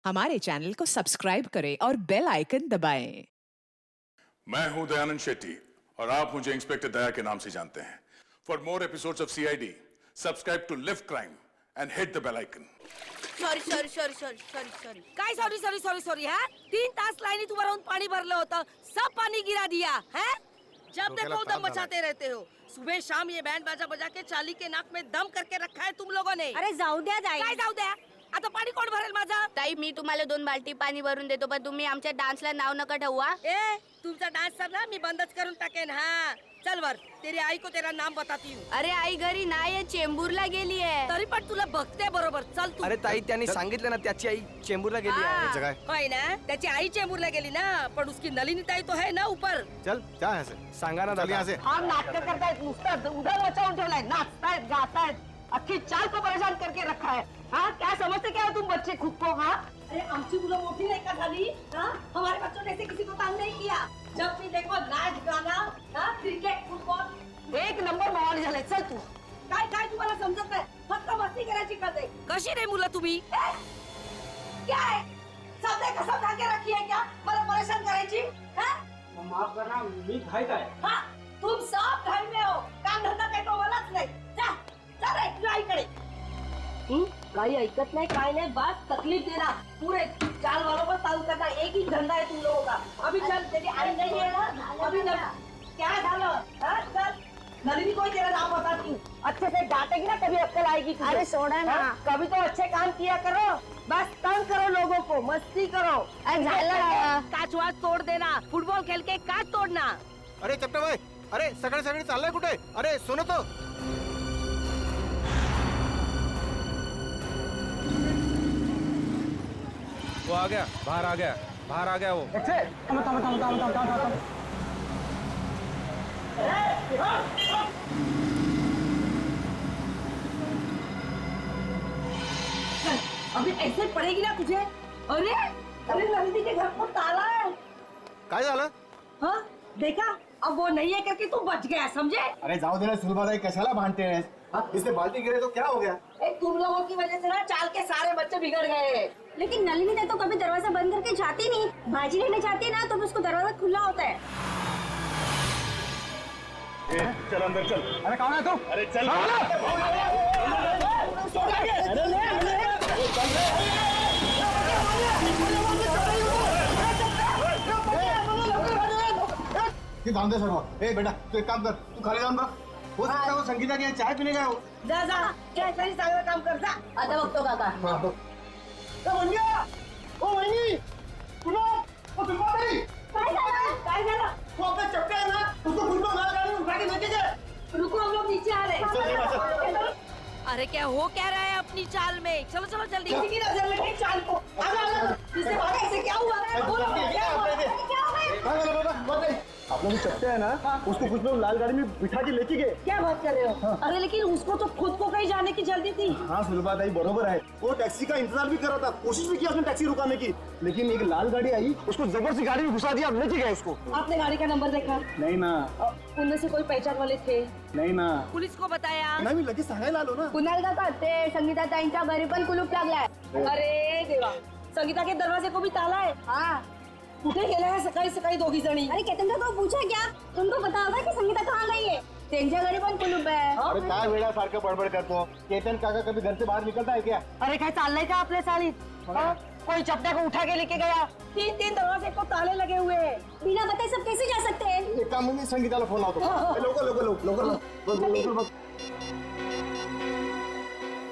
हमारे चैनल को सब्सक्राइब करें और बेल आइकन दबाएं। मैं हूं दयानंद शेट्टी और आप मुझे इंस्पेक्टर दया के नाम से जानते हैं। For more episodes of CID subscribe to lift crime and hit the bell icon. Sorry काय सॉरी हा 3 तास लाईनीत उभं राहून पाणी भरलं होतं, सब पानी गिरा दिया है। जब देखो दम मचाते रहते हो। सुबह शाम ये बैंड बाजा बजा के चाली के नाक में दम करके रखा है तुम लोगों ने। अरे जाऊ द्या ताई. काय जाऊ द्या, आता पाणी कोण भरेल माझं? ताई मी तुम्हाला 2 बाल्टी पाणी भरून देतो, पण तुम्ही आमच्या डान्सला नाव नका ठेवू. ए तुमचा डान्स ना मी बंदच करून टाकेन. हा चल वर, तेरी आई को तेरा नाम बताती हूँ. अरे आई घरी नाहीये, चेंबूरला गेली आहे. तरी पण तुला बघते बरोबर. चल तू. अरे ताई त्यांनी सांगितलं ना त्याची आई चेंबूरला गेली आहे. होय ना, त्याची आई चेंबूरला गेली ना, पण उसकी नलिनी ताई तो है ना ऊपर. चल क्या है सांगा ना दादा. हा नाटक करतायत, नुसतं उधर मचावून ठेवलाय, नाचतायत गातायत, अख्खी चाल को परेशान करके रखा है. हाँ क्या समझते क्या हो तुम बच्चे खुद को? हाँ अरे आमची मुलं मोठी नहीं का झाली? हाँ हमारे बच्चों ने ऐसे किसी को तंग नहीं किया. जब भी देखो नाच गाना, हाँ क्रिकेट फुटबॉल, एक नंबर माहोल झालाय. चल तू. काय काय तुम्हाला समजत नाही, फक्त मस्ती करायची कळते. कशी रे मुलं तुम्ही? क्या है सब ने कसम खा के रखी है क्या मला परेशान करायची? हाँ माफ करना मी घाई काय. हाँ तुम सब घर में हो, काम धंदा काही तो मलाच नाही. जा जा रे तुझ्या आईकडे. काही ऐकत नाही, काय नाही, बस तकलीफ देना. पूरे चाल वालों पर ताऊ करना, एक ही धंधा है तुम लोगों का. अभी चल, तेरी आई नहीं है ना, अभी न क्या झालं? हाँ चल, नलिनी को तेरा नाम बताती हूँ. अच्छे से डांटेगी ना तभी अक्कल आएगी. अरे सोडा ना. कभी तो अच्छे काम किया करो, बस तंग करो लोगों को, मस्ती करो. काच वाच तोड देना, फुटबॉल खेल के काच तोड़ना. अरे चपटे भाई, अरे सकाळी सकाळी चाललाय कुठे? अरे सुनो तो. वो आ गया, बाहर आ गया वो. अभी ऐसे पड़ेगी ना तुझे. अरे अरे नंदी के घर पर ताला है. काय झालं? हाँ देखा, अब वो नहीं है करके तू बच गया, समझे? अरे जाऊ दे ना सुलभाताई, कशाला भांडते हैं? इससे बाल्टी गिरे तो क्या हो गया? तुम लोगों की वजह से ना चाल के सारे बच्चे बिगड़ गए. लेकिन नलिनी ने तो कभी दरवाजा बंद करके जाती नहीं. भाजी लेने जाती है ना तो उसको दरवाजा खुला होता है. चल अंदर चल. अरे कौन है तू? अरे चल. जाऊन दे सर्व. ए बेटा तू एक काम कर, तू खाली जाऊन बघ. हो सकता है वो संगीता की चाय पीने गया हो. जा जा, क्या सही चांगलं काम कर जा. आता बघतो काका. काय झालं? रुको, हम लोग नीचे आ रहे. अरे क्या हो क्या रहा है अपनी चाल में? चलो चलो जल्दी. किसी की नजर लगी चाल को. इससे भागा, इससे क्या हुआ? बोलो, क्या हुआ? आप लोग चपटे है ना, उसको कुछ लोग लाल गाड़ी में बिठा के लेके गए. क्या बात कर रहे हो? अरे लेकिन उसको तो खुद को कहीं जाने की जल्दी थी. हाँ सुलभाताई बरोबर है. वो टैक्सी का इंतजार भी कर रहा था, कोशिश भी की उसने टैक्सी रुकाने की, लेकिन एक लाल गाड़ी आई, उसको जबरदस्ती गाड़ी में घुसा दिया, लेके गए उसको. आपने गाड़ी का नंबर देखा? नहीं ना. उनमें से कोई पहचान वाले थे? नहीं ना. पुलिस को बताया? नाही मी लगेच सांगायला आलो ना. कुणाल काका ते संगीता ताईंच्या घरी पण कुलूप लागलाय. अरे देवा, संगीता के दरवाजे को भी ताला है. हाँ. कुठे गेल्या है सकाळी सकाळी दोघी जणी? अरे केतन काका पूछा क्या? तुमको पता होगा कि संगीता कहाँ गई है? त्यांच्या घरी पण कुलूप है. अरे काय वेळा सारखं बडबड करतो. केतन काका कभी घर से बाहर निकलता है क्या? अरे काय चाललंय का आपल्या सालीत? कोई चपटा को उठा के लेके गया. 3 दरवाजे को ताले लगे हुए हैं. बिना बताए सब कैसे जा सकते हैं? एक काम मी संगीताला फोन लावतो. लवकर.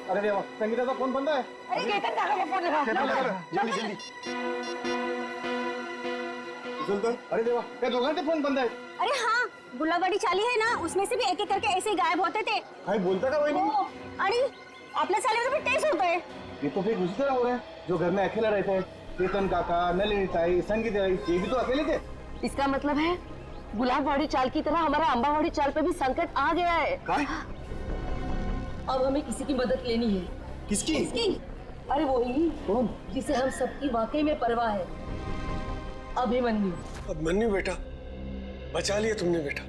अरे देवा, संगीताचा फोन बंद आहे. अरे केतन काका को फोन लगा. जल्दी. अरे देवा, त्या दोघांचे फोन बंद आहेत. अरे हाँ, गुलाबड़ी चाली है ना, उसमें से भी एक एक करके ऐसे ही गायब होते थे. काय बोलता का वहिनी? आणि आपल्या चालीवर भी टेस्ट होता है. ये तो फिर उसी तरह हो रहा है जो घर में अकेला रहते हैं. केतन काका, नलिनी ताई, संगीता ताई, ये भी तो अकेले थे. इसका मतलब है गुलाबवाड़ी चाल की तरह हमारा अंबावाड़ी चाल पे भी संकट आ गया है. काय? अब हमें किसी की मदद लेनी है. किसकी? अरे वही कौन? जिसे हम सबकी वाकई में परवाह है, अभिमन्यु. अभिमन्यु बेटा, बचा लिया तुमने बेटा,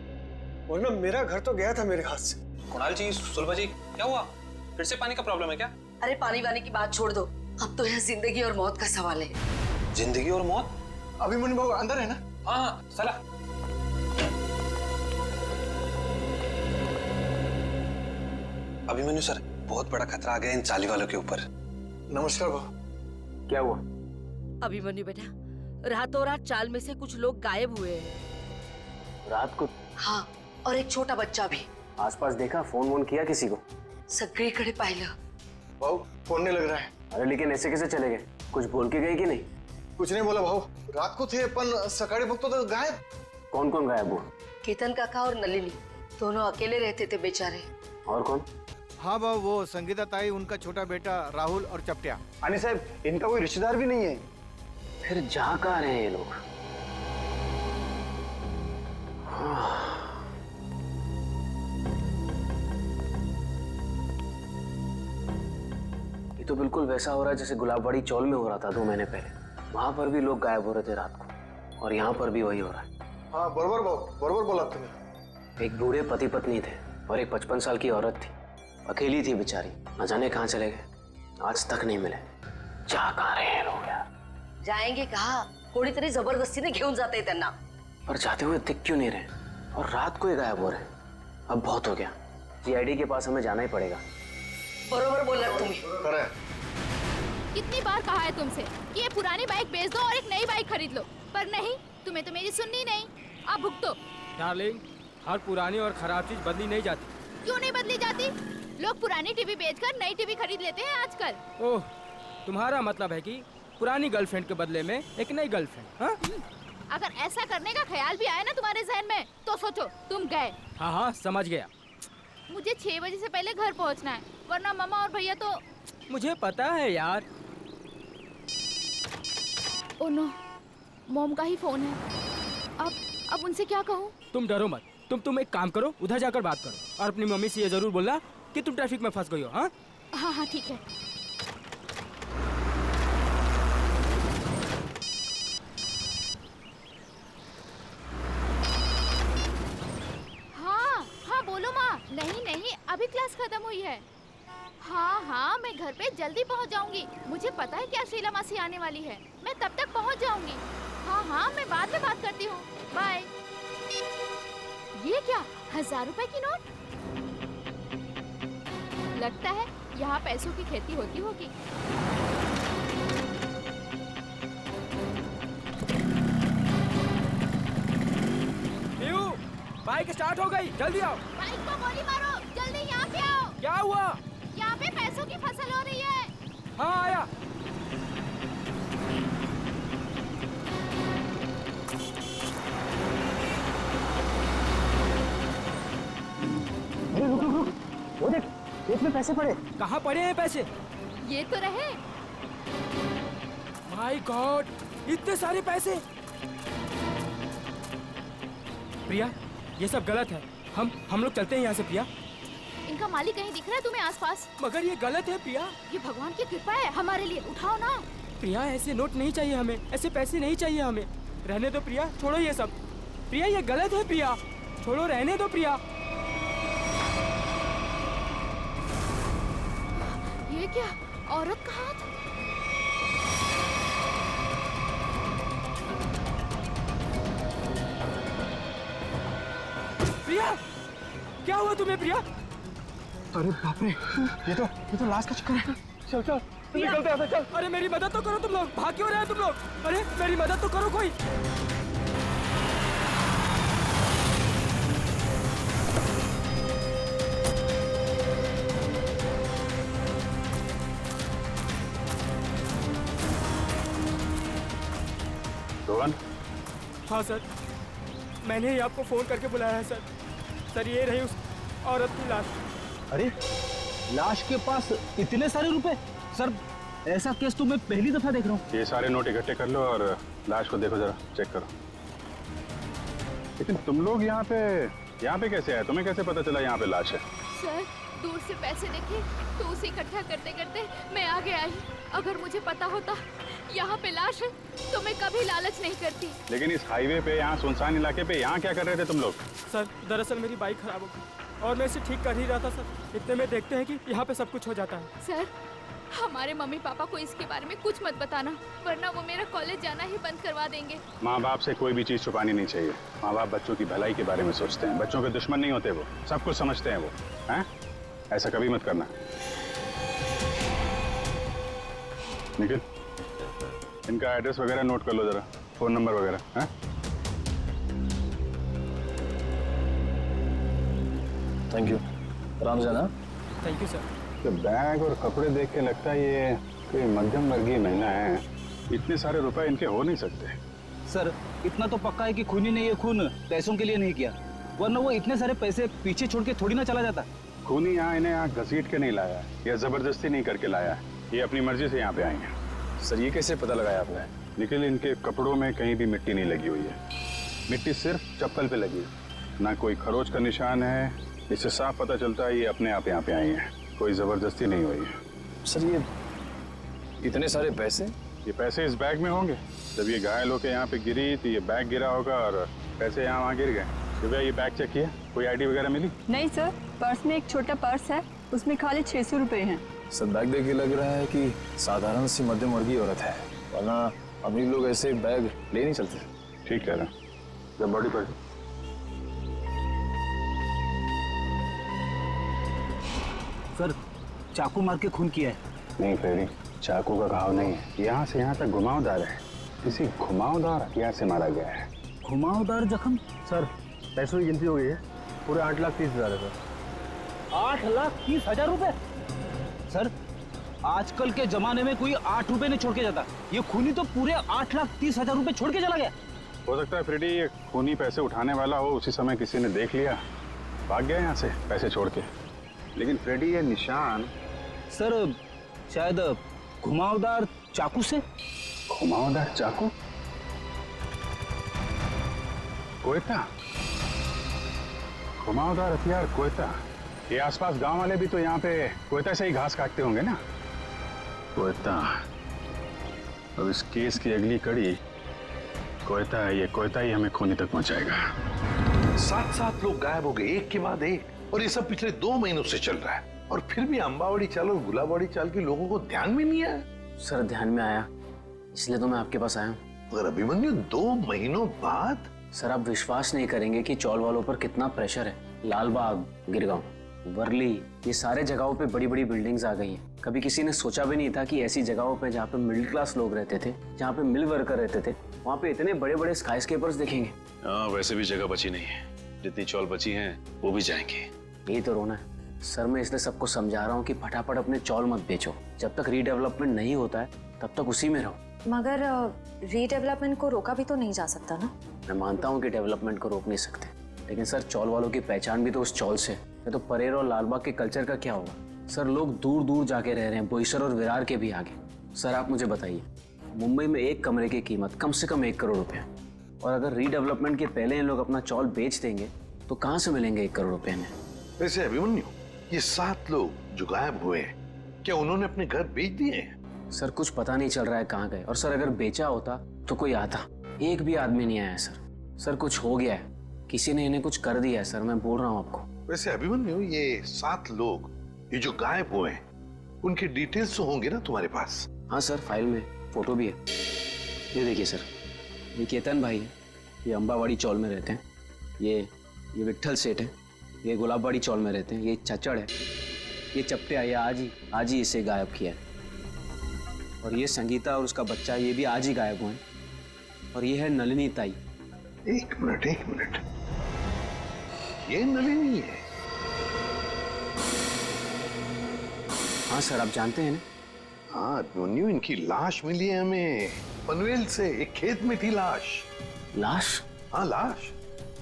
वरना मेरा घर तो गया था मेरे हाथ से. कुणाल जी, सुलभा जी, क्या हुआ? फिर से पानी का प्रॉब्लम है क्या? अरे पानी वानी की बात छोड़ दो. अब तो यह जिंदगी और मौत का सवाल है। जिंदगी और मौत? अभिमन्यु बाबू अंदर है ना? हाँ चला। अभिमन्यु सर, बहुत बड़ा खतरा आ गया इन चाली वालों के ऊपर। नमस्कार बाबू। क्या हुआ? अभिमन्यु बेटा, रातों रात चाल में से कुछ लोग गायब हुए हैं। रात को? हाँ, और एक छोटा बच्चा भी। आसपास देखा, फोन वोन किया किसी को? सगळीकडे पाहिलं। भाऊ फोन नहीं लग रहा है। अरे लेकिन ऐसे कैसे चले गए? कुछ बोल के गए कि नहीं? कुछ नहीं बोला भाऊ, रात को थे पण सकाळी बघतो तो गायब। कौन कौन गायब हुआ? केतन काका और नलिनी दोनों अकेले रहते थे बेचारे। और कौन? हाँ बाबू, वो संगीता ताई, उनका छोटा बेटा राहुल और चपटिया। अनिल साहब, इनका कोई रिश्तेदार भी नहीं है? फिर जा कहाँ रहे हैं ये लोग? ये तो बिल्कुल वैसा हो रहा है जैसे गुलाबबाड़ी चौल में हो रहा था 2 महीने पहले। वहां पर भी लोग गायब हो रहे थे रात को, और यहाँ पर भी वही हो रहा है। हाँ बरोबर भाऊ, बरोबर बोला तुम्हें। एक बूढ़े पति पत्नी थे और एक 55 साल की औरत थी। अकेली थी बेचारी, न जाने कहाँ चले गए, आज तक नहीं मिले। जा कहाँ रहे हैं लोग यार? जाएंगे कहा? कोणीतरी जबरदस्तीने घेऊन जाते त्यांना। पर जाते हुए दिख क्यों नहीं रहे? और रात को ही गायब हो रहे हैं। अब बहुत हो गया, सीआईडी के पास हमें जाना ही पड़ेगा। बरोबर बोला तुम्ही। कितनी बार कहा है तुमसे कि ये पुरानी बाइक बेच दो और एक नई बाइक खरीद लो, पर नहीं, तुम्हें तो मेरी सुननी नहीं। अब भुगतो। डार्लिंग, हर पुरानी और खराब चीज बदली नहीं जाती। क्यों नहीं बदली जाती? लोग पुरानी टीवी बेचकर नई टीवी खरीद लेते हैं आजकल। ओह, तुम्हारा मतलब है कि पुरानी गर्लफ्रेंड के बदले में एक नई गर्लफ्रेंड? हाँ? अगर ऐसा करने का ख्याल भी आया ना तुम्हारे जहन में, तो सोचो तुम गए। हाँ हाँ समझ गया। मुझे 6 बजे से पहले घर पहुंचना है, वरना मामा और भैया तो। मुझे पता है यार। ओह नो, मॉम का ही फोन है। अब उनसे क्या कहूँ? तुम डरो मत, तुम एक काम करो, उधर जाकर बात करो और अपनी मम्मी से ये जरूर बोलना कि तुम ट्रैफिक में फंस गई हो। हाँ हाँ हाँ ठीक है। हाँ हाँ बोलो माँ। नहीं, अभी क्लास खत्म हुई है। हाँ, मैं घर पे जल्दी पहुँच जाऊंगी। मुझे पता है कि आज शीला मासी आने वाली है, मैं तब तक पहुँच जाऊंगी। हाँ, मैं बाद में बात करती हूँ। बाय। ये क्या, 1000 रुपए की नोट? लगता है यहाँ पैसों की खेती होती होगी। बाइक स्टार्ट हो गई, जल्दी आओ। बाइक को गोली मारो, जल्दी यहाँ पे आओ। क्या हुआ? यहाँ पे पैसों की फसल हो रही है। हाँ आया। अरे रुक, वो देख, इसमें पैसे पड़े। कहाँ पड़े हैं पैसे? ये तो रहे। माय गॉड, इतने सारे पैसे। प्रिया, ये सब गलत है। हम लोग चलते हैं यहाँ से प्रिया। इनका मालिक कहीं दिख रहा है तुम्हें आसपास? मगर ये गलत है प्रिया। ये भगवान की कृपा है हमारे लिए, उठाओ ना। प्रिया, ऐसे नोट नहीं चाहिए हमें, ऐसे पैसे नहीं चाहिए हमें। रहने दो प्रिया, छोड़ो ये सब। प्रिया ये गलत है प्रिया, छोड़ो, रहने दो प्रिया। ये क्या, औरत का हाथ? प्रिया, क्या हुआ तुम्हें प्रिया? अरे बाप रे, ये तो लाश का चक्कर है। चल निकलते हैं, चल। अरे मेरी मदद तो करो तुम लोग, भाग क्यों रहे हो तुम लोग? अरे मेरी मदद तो करो कोई। रोहन? हाँ सर, मैंने ही आपको फोन करके बुलाया है सर। सर ये रही उस औरत की लाश। अरे लाश के पास इतने सारे रुपए? सर ऐसा केस तो मैं पहली दफा देख रहा हूँ। ये सारे नोट इकट्ठे कर लो और लाश को देखो, जरा चेक करो। लेकिन तुम लोग यहाँ पे कैसे आए? तुम्हें कैसे पता चला यहाँ पे लाश है? सर दूर से पैसे देखे तो उसे इकट्ठा करते करते मैं आगे आई। अगर मुझे पता होता यहाँ पे लाश है तो मैं कभी लालच नहीं करती। लेकिन इस हाईवे पे, यहाँ सुनसान इलाके पे, यहाँ क्या कर रहे थे तुम लोग? सर दरअसल मेरी बाइक खराब हो गई और मैं इसे ठीक कर ही रहा था सर। इतने में देखते हैं कि यहाँ पे सब कुछ हो जाता है। सर हमारे मम्मी पापा को इसके बारे में कुछ मत बताना, वरना वो मेरा कॉलेज जाना ही बंद करवा देंगे। माँ बाप से कोई भी चीज छुपानी नहीं चाहिए। माँ बाप बच्चों की भलाई के बारे में सोचते हैं, बच्चों के दुश्मन नहीं होते, वो सब कुछ समझते हैं वो, हैं? ऐसा कभी मत करना। निखिल, इनका एड्रेस वगैरह नोट कर लो जरा, फोन नंबर वगैरह, हैं? Thank you. आराम से ना। Thank you sir. तो बैग और कपड़े देख के लगता है ये कोई मध्यम वर्गीय महिला है। इतने सारे रुपए इनके हो नहीं सकते। सर इतना तो पक्का है कि खूनी ने ये खून पैसों के लिए नहीं किया, वरना वो इतने सारे पैसे पीछे छोड़ के थोड़ी ना चला जाता। खूनी यहाँ इन्हें यहाँ घसीट के नहीं लाया या जबरदस्ती नहीं करके लाया है, ये अपनी मर्जी से यहाँ पे आए हैं। सर ये कैसे पता लगाया आपने? निखिल, इनके कपड़ों में कहीं भी मिट्टी नहीं लगी हुई है, मिट्टी सिर्फ चप्पल पे लगी है, ना कोई खरोच का निशान है। इससे साफ पता चलता है ये अपने आप यहाँ पे आई हैं, कोई जबरदस्ती नहीं हुई है। सर ये इतने सारे पैसे? ये पैसे इस बैग में होंगे। जब ये घायल होकर यहाँ पे गिरी तो ये बैग गिरा होगा और पैसे यहाँ वहाँ गिर गए। सुबह ये बैग चेक किया, कोई आईडी वगैरह मिली? नहीं सर, पर्स में एक छोटा पर्स है, उसमें खाली 600 रुपए हैं। सर बैग देख के लग रहा है कि साधारण सी मध्यम वर्गीय औरत है, वरना अमीर लोग ऐसे बैग ले नहीं चलते। ठीक कह रहा। जब बॉडी पर सर चाकू मार के खून किया है। नहीं फ्रेडी, चाकू का घाव नहीं है, यहाँ से यहाँ तक घुमावदार है, किसी घुमावदार हथियार से मारा गया है। घुमावदार जख्म? सर पैसों की गिनती हो गई है, पूरे 8,30,000 है सर। 8,30,000 रुपए? सर आजकल के जमाने में कोई 8 रुपए नहीं छोड़ के जाता, ये खूनी तो पूरे 8,30,000 रुपए छोड़ के चला गया। हो सकता है फ्रेडी ये खूनी पैसे उठाने वाला हो, उसी समय किसी ने देख लिया, भाग गया यहाँ से पैसे छोड़ के। लेकिन फ्रेडी ये निशान सर शायद घुमावदार चाकू से। घुमावदार चाकू? कोयता? घुमावदार हथियार कोयता? ये आसपास गांव वाले भी तो यहाँ पे कोयता से ही घास काटते होंगे ना। कोयता। अब इस केस की अगली कड़ी कोयता है, ये कोयता ही हमें खूनी तक पहुंचाएगा। 7 लोग गायब हो गए एक के बाद एक, और ये सब पिछले 2 महीनों से चल रहा है, और फिर भी अंबावाड़ी चाल और गुलाबवाड़ी चाल के लोगों को ध्यान में नहीं आया। सर ध्यान में आया, इसलिए तो मैं आपके पास आया हूँ। मगर अभिमन्यु 2 महीनों बाद? सर आप विश्वास नहीं करेंगे कि चौल वालों पर कितना प्रेशर है। लालबाग, गिरगांव, वर्ली, ये सारे जगहों पे बड़ी बड़ी बिल्डिंग्स आ गई हैं। कभी किसी ने सोचा भी नहीं था कि ऐसी जगहों पे जहाँ पे मिडिल क्लास लोग रहते थे, जहाँ पे मिल वर्कर रहते थे, वहाँ पे इतने बड़े बड़े स्काईस्केपर्स देखेंगे। हाँ, वैसे भी जगह बची नहीं है, जितनी चौल बची हैं वो भी जाएंगे। यही तो रोना है सर। मैं इसलिए सबको समझा रहा हूँ कि फटाफट अपने चौल मत बेचो, जब तक रीडेवलपमेंट नहीं होता है तब तक उसी में रहो। मगर रीडेवलपमेंट को रोका भी तो नहीं जा सकता ना। मैं मानता हूँ कि डेवलपमेंट को रोक नहीं सकते, लेकिन सर चौल वालों की पहचान भी तो उस चौल से है। तो परेर और लालबाग के कल्चर का क्या होगा? सर लोग दूर दूर जाके रह रहे हैं, बोईसर और विरार के भी आगे। सर आप मुझे बताइए, मुंबई में एक कमरे की कीमत कम से कम 1 करोड़ रुपए है, और अगर रीडेवलपमेंट के पहले इन लोग अपना चौल बेच देंगे तो कहाँ से मिलेंगे 1 करोड़ रुपए में? वैसे अभिमन्यु, ये 7 लोग जो गायब हुए हैं, क्या उन्होंने अपने घर बेच दिए हैं? सर कुछ पता नहीं चल रहा है कहाँ गए, और सर अगर बेचा होता तो कोई आता। एक भी आदमी नहीं आया सर। सर कुछ हो गया है, किसी ने इन्हें कुछ कर दिया है सर, मैं बोल रहा हूँ आपको। वैसे अभिमन्यु, ये 7 लोग ये जो गायब हुए हैं, उनके डिटेल्स तो होंगे ना तुम्हारे पास? हाँ सर, फाइल में फोटो भी है। ये देखिए सर, ये केतन भाई है, ये अंबावाड़ी चौल में रहते हैं। ये विट्ठल सेठ है, ये गुलाबवाड़ी चौल में रहते हैं। ये चचड़ है, ये चपटे आया आज ही इसे गायब किया है। और ये संगीता और उसका बच्चा, ये भी आज ही गायब हुए हैं। और ये है नलिनी ताई। एक मिनट, ये नलिनी है? हाँ सर, आप जानते हैं ना? हाँ अभिमन्यु, इनकी लाश मिली है हमें पनवेल से, एक खेत में थी लाश। लाश? हाँ लाश,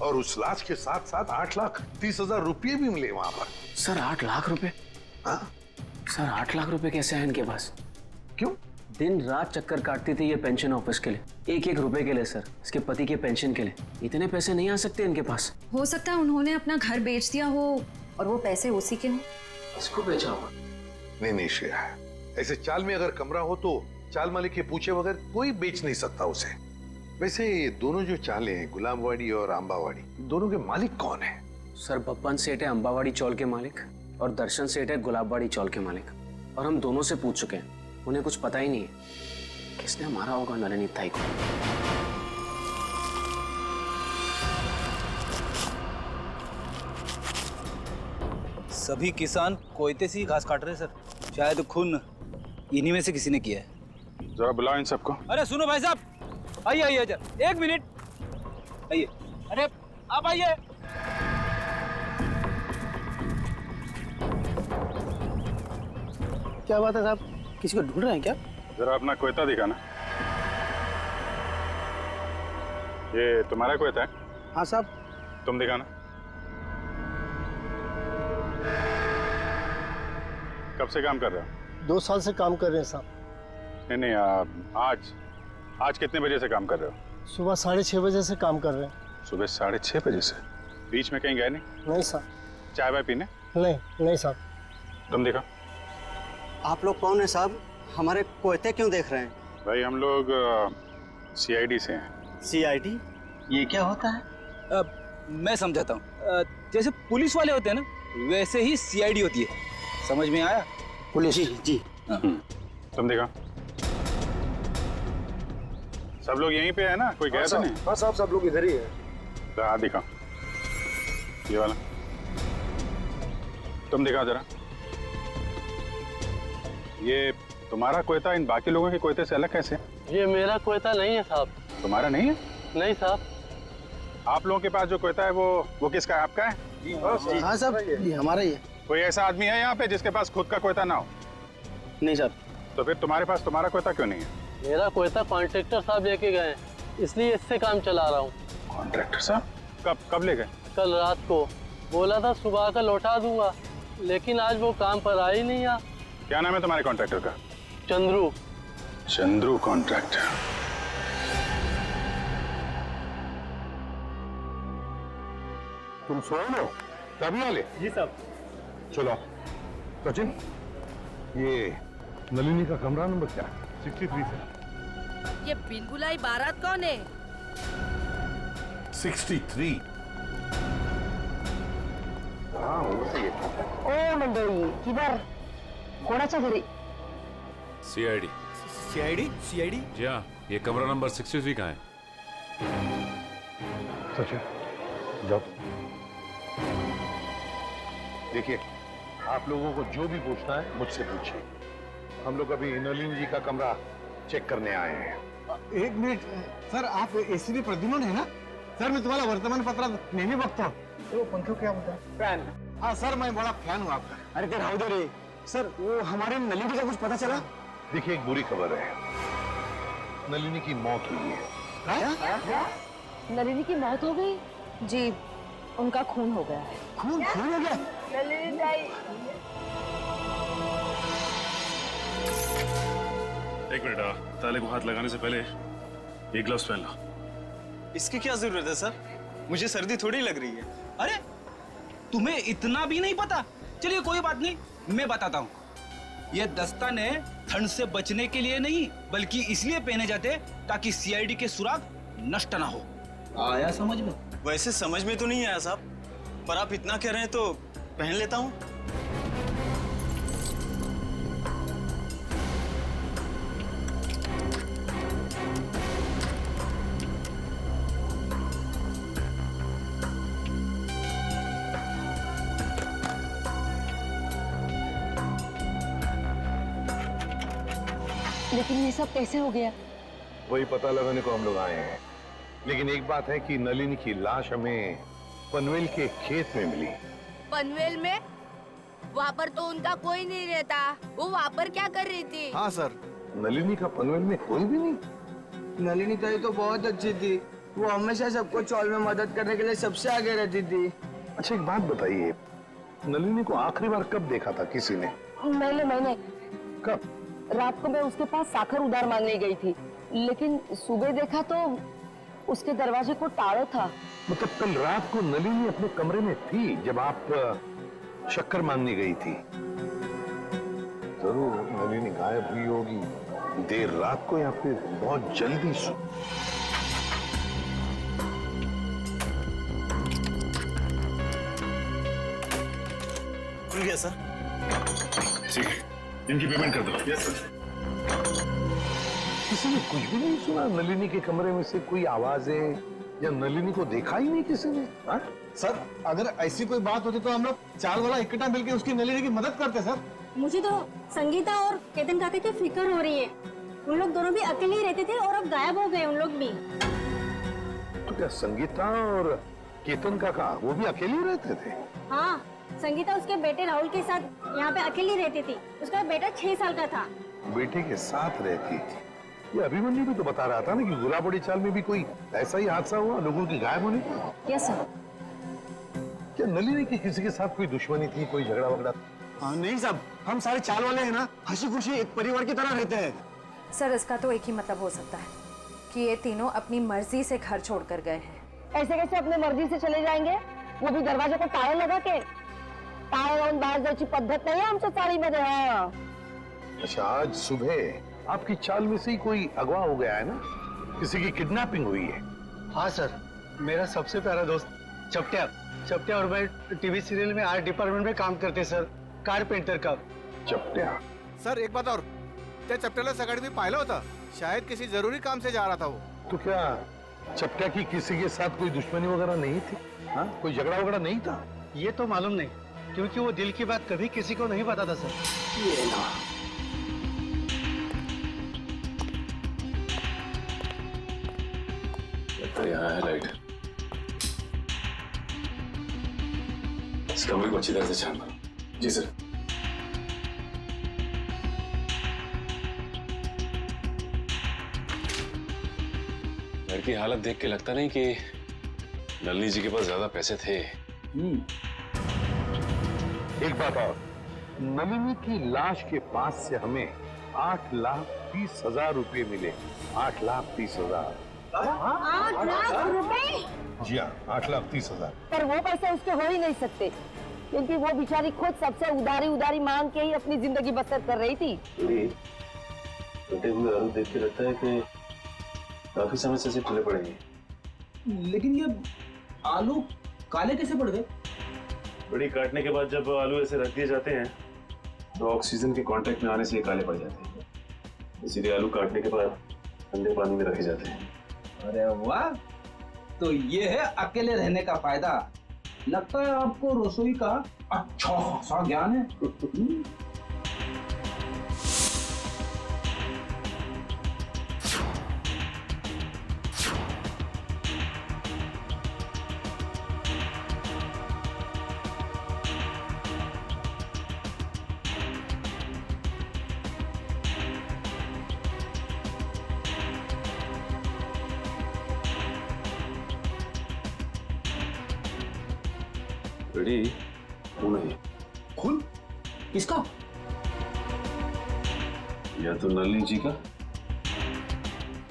और उस लाश के साथ साथ 8,30,000 रुपये भी मिले वहां पर। सर 8 लाख रुपए? हाँ सर 8 लाख रुपए कैसे हैं इनके पास? क्यों? दिन रात चक्कर काटती थी ये पेंशन ऑफिस के लिए, 1-1 रुपए के लिए सर, इसके पति के पेंशन के लिए। इतने पैसे नहीं आ सकते इनके पास। हो सकता है उन्होंने अपना घर बेच दिया हो और वो पैसे उसी के हों। इसको बेचा होगा? नहीं श्रेया, ऐसे चाल में अगर कमरा हो तो चाल मालिक के पूछे बगैर कोई बेच नहीं सकता उसे। वैसे ये दोनों जो चालें हैं, गुलाबवाड़ी और अंबावाड़ी, दोनों के मालिक कौन है? सर बब्बन सेठ है अंबावाड़ी चौल के मालिक, और दर्शन सेठ है गुलाबवाड़ी चौल के मालिक। और हम दोनों से पूछ चुके हैं, उन्हें कुछ पता ही नहीं है किसने मारा होगा नलिनी ताई को। सभी किसान कोयते से ही घास काट रहे हैं सर। शायद खून इन्हीं में से किसी ने किया है। जरा बुलाओ इन सबको। अरे सुनो भाई साहब, आइए आइए जरा, एक मिनट आइए। अरे आप आइए। क्या बात है साहब, किसी को ढूंढ रहे हैं क्या? जरा अपना कोयता दिखाना। ये तुम्हारा कोयता है? हाँ साहब। तुम दिखाना। कब से काम कर रहे हो? 2 साल से काम कर रहे हैं साहब। नहीं, आज कितने बजे से काम कर रहे हो? सुबह 6:30 बजे से काम कर रहे हैं। सुबह 6:30 बजे से? बीच में कहीं गए नहीं? नहीं साहब। चाय वाय पीने? नहीं साहब। तुम देखो। आप लोग कौन है साहब? हमारे कोयते क्यों देख रहे हैं? भाई हम लोग CID से हैं। CID? ये क्या होता है? मैं समझाता हूँ। जैसे पुलिस वाले होते हैं ना, वैसे ही CID होती है। समझ में आया? पुलिस? जी। तुम देखो। सब लोग यहीं पे है ना? कोई गया तो नहीं? हाँ साहब, सब लोग इधर ही है। हाँ दिखाओ, ये वाला। तुम दिखाओ जरा। ये तुम्हारा कोयता इन बाकी लोगों के कोयते से अलग कैसे? ये मेरा कोयता नहीं है साहब। तुम्हारा नहीं है? नहीं साहब। आप लोगों के पास जो कोयता है वो किसका है? आपका है? हाँ साहब, ये हमारा ही है। कोई ऐसा आदमी है यहाँ पे जिसके पास खुद का कोयता ना हो? नहीं साहब। तो फिर तुम्हारे पास तुम्हारा कोयता क्यों नहीं है? मेरा कोयता कॉन्ट्रैक्टर साहब लेके गए, इसलिए इससे काम चला रहा हूँ। कॉन्ट्रैक्टर साहब? कब ले गए? कल रात को। बोला था सुबह का लौटा दूंगा, लेकिन आज वो काम पर आ ही नहीं। आ क्या नाम है तुम्हारे कॉन्ट्रैक्टर का? चंद्रू। चंद्रू कॉन्ट्रैक्टर। तुम सोए हो? तभी वाले? जी साहब। चलो सचिन, ये नलिनी का कमरा नंबर क्या? 63 से। ये बिन बुलाई बारात कौन है? 63। हाँ वो सही है। ओ मंडळी, किधर? कोणाच्या घरी? CID। CID? जी हाँ, ये कमरा नंबर 63 का है। सचिन जाओ। देखिए, आप लोगों को जो भी पूछना है मुझसे पूछिए। हम लोग अभी नलिनी जी का कमरा चेक करने आए हैं। 1 मिनिट सर, आप ACP प्रद्युम्न है ना? सर मैं तुम्हाला वर्तमानपत्रात नेहमी बघतो। तो पंखा क्या होता है? फैन। हाँ सर, मैं बड़ा फैन हूँ आपका। अरे ते राहू दे रे सर, वो हमारे नलिनी का कुछ पता चला? देखिए, एक बुरी खबर है, नलिनी की मौत हुई है। नलिनी की मौत हो गई? जी, उनका खून हो गया है। खून हो गया? नलिनी ताई। एक मिनट, ताले को हाथ लगाने से पहले ये ग्लव्स पहन लो। इसकी क्या जरूरत है सर? मुझे सर्दी थोड़ी लग रही है। अरे तुम्हें इतना भी नहीं पता? चलिए कोई बात नहीं, मैं बताता हूँ। ये दस्ताने ठंड से बचने के लिए नहीं, बल्कि इसलिए पहने जाते ताकि CID के सुराग नष्ट ना हो। आया समझ में? वैसे समझ में तो नहीं आया साहब, पर आप इतना कह रहे हैं तो पहन लेता हूँ। लेकिन ये सब कैसे हो गया? वही पता लगाने को हम लोग आए हैं। लेकिन एक बात है कि नलिनी की लाश हमें पनवेल के खेत में मिली। पनवेल में? वहाँ पर तो उनका कोई नहीं रहता। वो वहाँ पर क्या कर रही थी? हाँ सर। नलिनी का पनवेल में कोई भी नहीं? नलिनी ताई तो बहुत अच्छी थी, वो हमेशा सबको चौल में मदद करने के लिए सबसे आगे रहती थी। अच्छा एक बात बताइए, नलिनी को आखिरी बार कब देखा था किसी ने? मैंने कब? रात को मैं उसके पास साखर उधार मांगने गई थी, लेकिन सुबह देखा तो उसके दरवाजे को ताला था। मतलब कल रात को नलिनी अपने कमरे में थी जब आप शक्कर मांगने गई थी? जरूर नलिनी गायब हुई होगी देर रात को या फिर बहुत जल्दी। खुल गया सर? ठीक है, इनकी पेमेंट कर दो। Yes sir. किसी ने कुछ भी नहीं सुना? नलिनी के कमरे में से कोई आवाजें या नलिनी को देखा ही नहीं किसी ने? हाँ? सर अगर ऐसी कोई बात होती तो हम लोग चाल वाला इकट्ठा मिलकर उसकी नलिनी की मदद करते सर। मुझे तो संगीता और केतन काका की फिक्र हो रही है। उन लोग दोनों भी अकेले ही रहते थे और अब गायब हो गए उन लोग भी। तो क्या संगीता और केतन काका वो भी अकेले रहते थे? हाँ, संगीता उसके बेटे राहुल के साथ यहाँ पे अकेली रहती थी। उसका बेटा 6 साल का था। बेटे के साथ रहती थी। ये अभिमन्यु भी तो बता रहा था ना कि गुलाबड़ी चाल में भी कोई ऐसा ही हादसा हुआ लोगों के गायब होने का। Yes sir. क्या नलिनी की किसी के साथ कोई दुश्मनी थी, कोई झगड़ा वगड़ा? नहीं साहब, हम सारे चाल वाले हैं ना, हंसी खुशी एक परिवार की तरह रहते हैं। सर इसका तो एक ही मतलब हो सकता है कि ये तीनों अपनी मर्जी से घर छोड़कर गए हैं। ऐसे कैसे अपने मर्जी से चले जाएंगे? वो भी दरवाजे को ताला लगा के? ताला लावून बाहेर जायची पद्धत नाही आमच्या चाळीमध्ये। हाँ। अच्छा, आज सुबह आपकी चाल में से ही कोई अगवा हो गया है ना? किसी की किडनैपिंग हुई है? हाँ सर, मेरा सबसे प्यारा दोस्त चपटिया और मैं टीवी सीरियल में आर्ट डिपार्टमेंट में काम करते सर, कारपेंटर का। चपटिया? सर एक बात और, त्या चपट्याला सकाळी मी पाहिलं होतं, शायद किसी जरूरी काम से जा रहा था वो। तो क्या चपटिया की किसी के साथ कोई दुश्मनी वगैरह नहीं थी? हाँ, कोई झगड़ा वगैरह नहीं था? ये तो मालूम नहीं, क्योंकि वो दिल की बात कभी किसी को नहीं बताता सर। ये ना। तो यहाँ है लाइट। इस कमरे को अच्छी तरह से छान मारो। जी सर। घर की हालत देख के लगता नहीं कि नलिनी जी के पास ज्यादा पैसे थे। एक बात और, नलिनी की लाश के पास से हमें 8,30,000 रुपए मिले। 8,30,000। 8 लाख रुपए? जी हाँ, 8,30,000। पर वो पैसे उसके हो ही नहीं सकते, क्योंकि वो बेचारी खुद सबसे उधारी मांग के ही अपनी जिंदगी बसर कर रही थी। कटे हुए आलू देख के लगता है कि काफी समय से चले पड़ेंगे। लेकिन ये आलू काले कैसे पड़ गए? बड़ी काटने के बाद जब आलू ऐसे रख दिए जाते हैं तो ऑक्सीजन के कांटेक्ट में आने से ये काले पड़ जाते हैं, इसीलिए आलू काटने के बाद ठंडे पानी में रखे जाते हैं। अरे वाह, तो ये है अकेले रहने का फायदा। लगता है आपको रसोई का अच्छा खासा ज्ञान है। बड़ी खून है। खून? किसका? या तो नलिनी जी का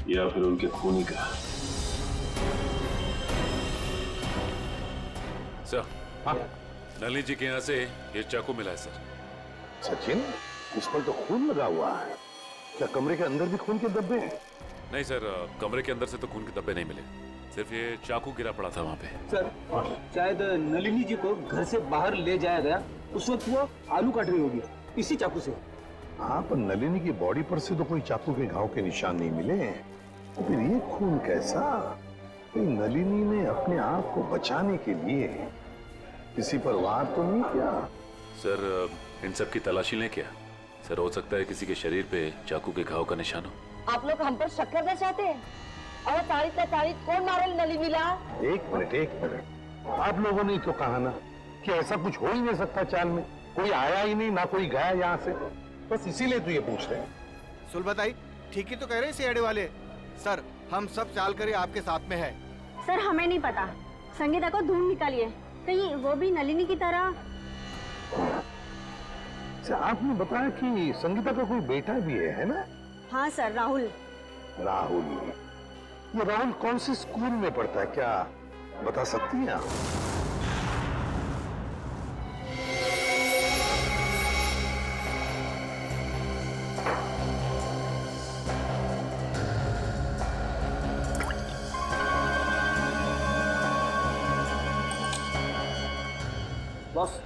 या फिर उनके खूनी का। सर, हाँ? नलिनी जी के यहाँ से ये चाकू मिला है सर। सचिन, इस पर तो खून लगा हुआ है। क्या कमरे के अंदर भी खून के धब्बे हैं? नहीं सर, कमरे के अंदर से तो खून के धब्बे नहीं मिले, सिर्फ ये चाकू गिरा पड़ा था वहाँ पे। सर, शायद नलिनी जी को घर से बाहर ले जाया गया, उस वक्त वो आलू काट रही होगी इसी चाकू से। हाँ, पर नलिनी की बॉडी पर से तो कोई चाकू के घाव के निशान नहीं मिले। तो फिर ये खून कैसा? नलिनी ने अपने आप को बचाने के लिए किसी पर वार तो नहीं किया? सर, इन सब की तलाशी लें क्या? सर, हो सकता है किसी के शरीर पे चाकू के घाव का निशान हो। आप लोग हम पर शक करना चाहते हैं? और 40 कौन मारे नलिनीला? एक मिनट, आप लोगों ने तो कहा ना कि ऐसा कुछ हो ही नहीं सकता चाल में। कोई आया ही नहीं, ना कोई गया यहाँ से, बस इसीलिए तो ये पूछ रहे हैं। सुलभताई ठीक ही तो कह रहे हैं सीआईडी वाले। सर, हम सब चाल कर आपके साथ में है। सर हमें नहीं पता, संगीता को ढूंढ निकालिए, कहीं वो भी नलिनी की तरह। आपने बताया कि संगीता का कोई बेटा भी है ना? हाँ सर, राहुल। ये राहुल कौन से स्कूल में पढ़ता है, क्या बता सकती हैं आप? बॉस,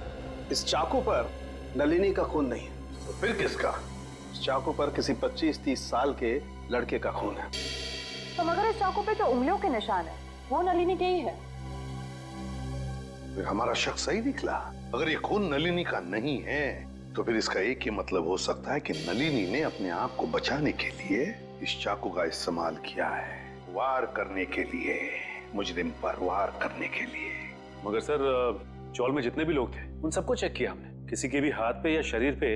इस चाकू पर नलिनी का खून नहीं है। फिर किसका? इस चाकू पर किसी 25-30 साल के लड़के का खून है। तो मगर इस चाकू पे जो उंगलियों के निशान है वो नलिनी के ही है। फिर हमारा शक सही निकला। अगर ये खून नलिनी का नहीं है तो फिर इसका एक ही मतलब हो सकता है कि नलिनी ने अपने आप को बचाने के लिए इस चाकू का इस्तेमाल किया है, वार करने के लिए, मुजरिम पर वार करने के लिए। मगर सर चौल में जितने भी लोग थे उन सबको चेक किया हमने, किसी के भी हाथ पे या शरीर पे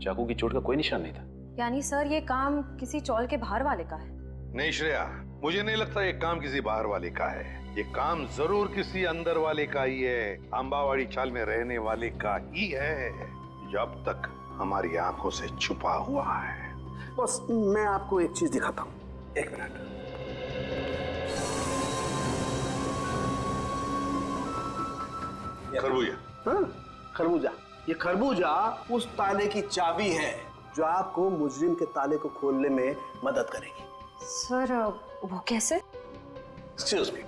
चाकू की चोट का कोई निशान नहीं था। यानी सर ये काम किसी चौल के बाहर वाले का है? नहीं श्रेया, मुझे नहीं लगता ये काम किसी बाहर वाले का है। ये काम जरूर किसी अंदर वाले का ही है, अंबावाड़ी चाल में रहने वाले का ही है, जब तक हमारी आंखों से छुपा हुआ है। बस मैं आपको एक चीज दिखाता हूँ, एक मिनट। खरबूजा। हाँ, खरबूजा। ये खरबूजा उस ताले की चाबी है जो आपको मुजरिम के ताले को खोलने में मदद करेगी। सर वो कैसे? Excuse me.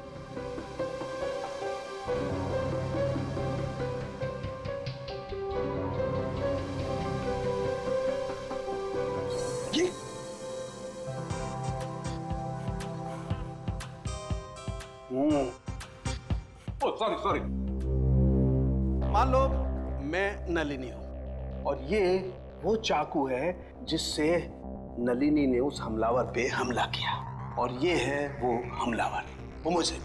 सॉरी। मान लो मैं नलिनी हूं और ये वो चाकू है जिससे नलिनी ने उस हमलावर पे हमला किया, और ये है वो हमलावर, वो मुझे।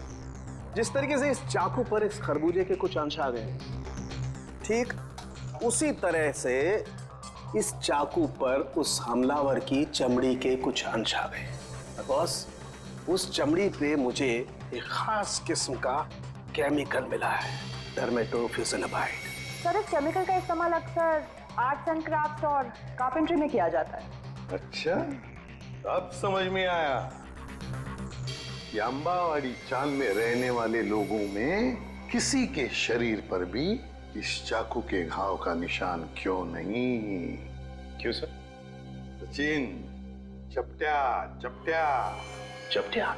जिस तरीके से इस चाकू पर इस खरबूजे के कुछ अंश आ गए, ठीक उसी तरह से इस चाकू पर उस हमलावर की चमड़ी के कुछ अंश आ गए। बॉस, उस चमड़ी पे मुझे एक खास किस्म का केमिकल मिला है, डर्मेटोफ्यूजिनामाइड। सर इस केमिकल का इस्तेमाल अक्सर आर्ट्स एंड क्राफ्ट्स और कारपेंट्री में किया जाता है। अच्छा, अब समझ में आया कि अंबावाड़ी चाल में रहने वाले लोगों में किसी के शरीर पर भी इस चाकू के घाव का निशान क्यों नहीं। क्यों सर? सचिन, चपट्या चपट्या चपट्या।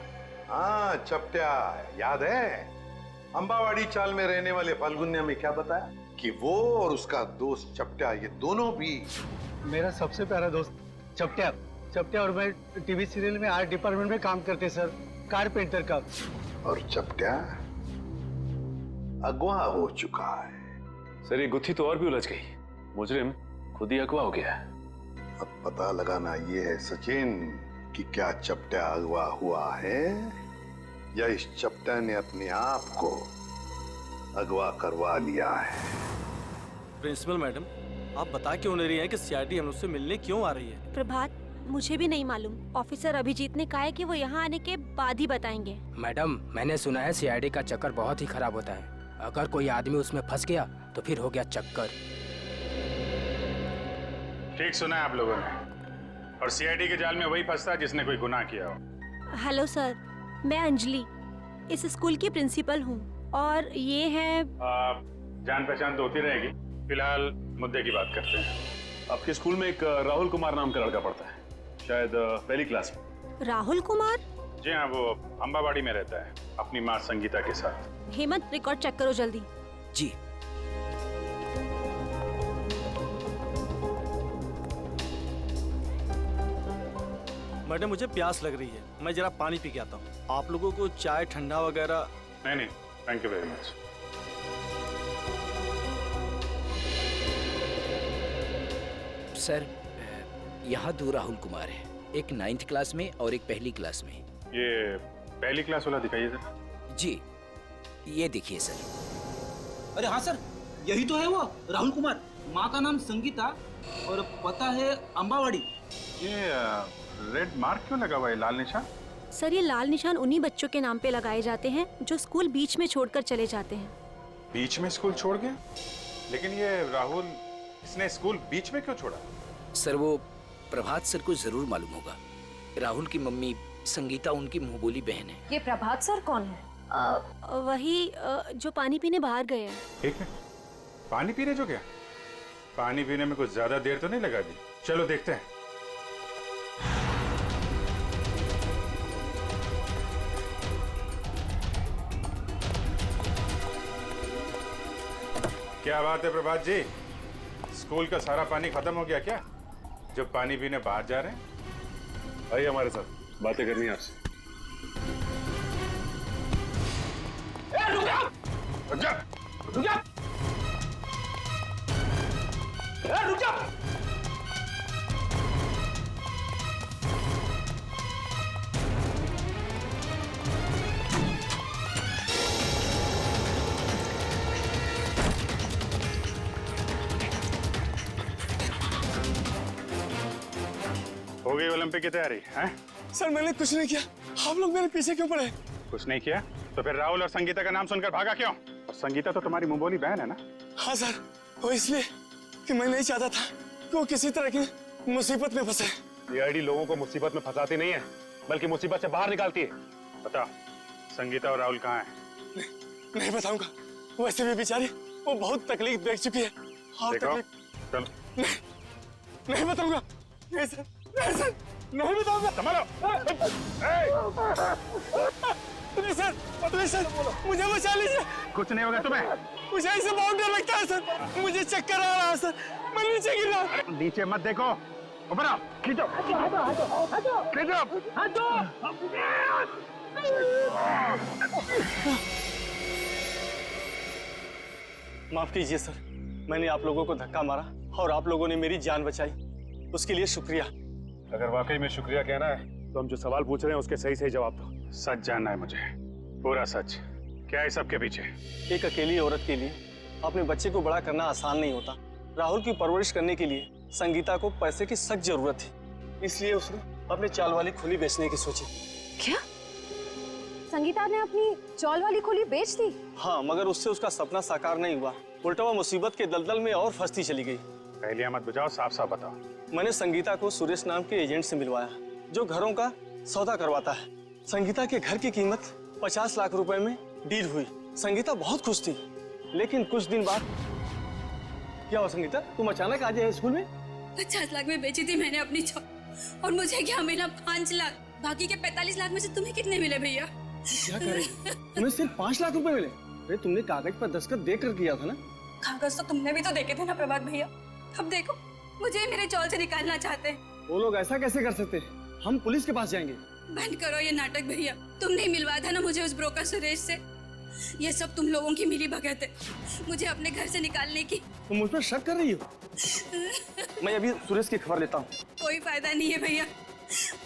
हाँ चपट्या, याद है? अंबावाड़ी चाल में रहने वाले फाल्गुन्या में क्या बताया कि वो और उसका दोस्त चपट्या, ये दोनों भी मेरा सबसे प्यारा दोस्त चपट्या। चपट्या और मैं टीवी सीरियल में आर्ट डिपार्टमेंट में काम करते सर, कारपेंटर का। और चपट्या अगवा हो चुका है। सर ये गुत्थी तो और भी उलझ गई, मुजरिम खुद ही अगवा हो गया है। अब पता लगाना ये है सचिन कि क्या चपट्या अगवा हुआ है या इस चपट्या ने अपने आप को अगवा करवा लिया है। प्रिंसिपल मैडम, आप बता क्यों नहीं रही हैं कि सीआईडी हम उससे मिलने क्यों आ रही है? प्रभात, मुझे भी नहीं मालूम। ऑफिसर अभिजीत ने कहा है कि वो यहाँ आने के बाद ही बताएंगे। मैडम, मैंने सुना है सीआईडी का चक्कर बहुत ही खराब होता है। अगर कोई आदमी उसमें फंस गया तो फिर हो गया चक्कर। ठीक सुना है आप लोगों ने, और सीआईडी के जाल में वही फंसता है जिसने कोई गुनाह किया हो। हेलो सर, मैं अंजलि इस स्कूल की प्रिंसिपल हूँ और ये है जान पहचान तो होती रहेगी, फिलहाल मुद्दे की बात करते हैं। आपके स्कूल में एक राहुल कुमार नाम का लड़का पढ़ता है, शायद पहली क्लास में। राहुल कुमार? जी हाँ, वो अंबावाड़ी में रहता है अपनी माँ संगीता के साथ। हेमंत, रिकॉर्ड चेक करो जल्दी। जी। मैडम मुझे प्यास लग रही है, मैं जरा पानी पी के आता हूँ। आप लोगों को चाय ठंडा वगैरह? नहीं, thank you very much. Sir यहाँ 2 राहुल कुमार है, एक 9th क्लास में और एक पहली क्लास में। ये पहली क्लास वाला दिखाइए सर। जी, ये देखिए सर। अरे हाँ सर, यही तो है वो राहुल कुमार। माँ का नाम संगीता और पता है अंबावाड़ी। ये रेड मार्क क्यों लगा हुआ है, लाल निशान? सर ये लाल निशान उन्हीं बच्चों के नाम पे लगाए जाते हैं जो स्कूल बीच में छोड़कर चले जाते हैं। बीच में स्कूल छोड़ गया? लेकिन ये राहुल, इसने स्कूल बीच में क्यों छोड़ा? सर वो प्रभात सर को जरूर मालूम होगा। राहुल की मम्मी संगीता उनकी मुंहबोली बहन है। ये प्रभात सर कौन है? वही जो पानी पीने बाहर गए हैं। ठीक है, पानी पीने जो गया? पानी पीने में कुछ ज्यादा देर तो नहीं लगा दी? चलो देखते हैं। क्या बात है प्रभात जी, स्कूल का सारा पानी खत्म हो गया क्या? जो पानी पीने बाहर जा रहे हैं। आइए हमारे साथ, बातें करनी है आपसे। रुक जा! रुक जा! रुक जा! रुक जा! हो गई ओलंपिक की तैयारी हैं? सर मैंने कुछ नहीं किया, आप लोग मेरे पीछे क्यों पड़े? कुछ नहीं किया तो फिर राहुल और संगीता का नाम सुनकर भागा क्यों? और संगीता तो तुम्हारी मुंहबोली बहन है ना? हाँ सर, वो इसलिए कि मैं नहीं चाहता था कि वो किसी तरह की मुसीबत में फंसे। सीआईडी लोगों को मुसीबत में फंसाती नहीं है, बल्कि मुसीबत से बाहर निकालती है। बता, संगीता और राहुल कहाँ हैं? नहीं बताऊंगा, वैसे भी बेचारी वो बहुत तकलीफ देख चुकी है। हाँ देखो, चलो। नहीं बताऊंगा, नहीं सर, नहीं सर, नहीं बताऊंगा। संभालो। नहीं सर, प्लीज सर, मुझे बचा लीजिए। कुछ नहीं होगा तुम्हें। मुझे इससे बहुत डर लगता है सर, मुझे चक्कर आ रहा है सर, मैं नीचे गिर रहा हूँ। नीचे मत देखो, ऊपर आओ, खींचो, खींचो। माफ कीजिए सर, मैंने आप लोगों को धक्का मारा और आप लोगों ने मेरी जान बचाई, उसके लिए शुक्रिया। अगर वाकई में शुक्रिया कहना है तो हम जो सवाल पूछ रहे हैं उसके सही सही जवाब दो। सच जानना है मुझे, पूरा सच। क्या है सबके पीछे? एक अकेली औरत के लिए अपने बच्चे को बड़ा करना आसान नहीं होता। राहुल की परवरिश करने के लिए संगीता को पैसे की सख्त जरूरत थी, इसलिए उसने अपने चाल वाली खुली बेचने की सोची। क्या? संगीता ने अपनी चौल वाली खुली बेच दी? हाँ, मगर उससे उसका सपना साकार नहीं हुआ, उल्टा वो मुसीबत के दलदल में और फंसती चली गई। पहले मत बुझाओ, साफ साफ बताओ। मैंने संगीता को सुरेश नाम के एजेंट से मिलवाया, जो घरों का सौदा करवाता है। संगीता के घर की कीमत 50 लाख रुपए में डील हुई। संगीता बहुत खुश थी, लेकिन कुछ दिन बाद क्या हुआ? संगीता, तुम अचानक आ जाए स्कूल में? 50 लाख में बेची थी मैंने अपनी चौल, और मुझे क्या मिला? 5 लाख। बाकी के 45 लाख में से तुम्हें कितने मिले भैया? क्या करेगी? तुम्हें सिर्फ 5 लाख रुपए मिले? अरे तुमने कागज पर दस्तखत देकर किया था ना? कागज तो तुमने भी तो देखे थे ना प्रभात भैया। अब देखो, मुझे मेरे चौल से निकालना चाहते हैं। वो लोग ऐसा कैसे कर सकते हैं? हम पुलिस के पास जाएंगे। बंद करो ये नाटक भैया, तुमने ही मिलवाया था ना मुझे उस ब्रोकर सुरेश से। ये सब तुम लोगों की मिली भगत है, मुझे अपने घर से निकालने की। तुम मुझ पर शक कर रही हो? मैं अभी सुरेश की खबर लेता हूँ। कोई फायदा नहीं है भैया,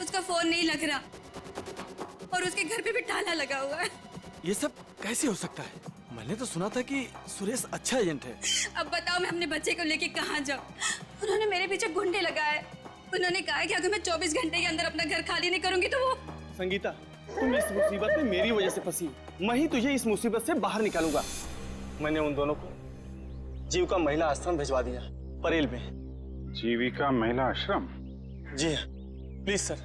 उसका फोन नहीं लग रहा और उसके घर पे भी ताला लगा हुआ है। ये सब कैसे हो सकता है? मैंने तो सुना था कि सुरेश अच्छा एजेंट है। अब बताओ मैं अपने बच्चे को लेके कहाँ जाऊँ? उन्होंने मेरे पीछे गुंडे लगाए। उन्होंने कहा कि अगर मैं 24 घंटे के अंदर अपना घर खाली नहीं करूंगी तो वो। संगीता, तुम इस मुसीबत में मेरी वजह से फंसी, मैं ही तुझे इस मुसीबत से बाहर निकालूंगा। मैंने उन दोनों को जीविका महिला आश्रम भिजवा दिया, परेल में। जीविका महिला आश्रम? जी हाँ, प्लीज सर,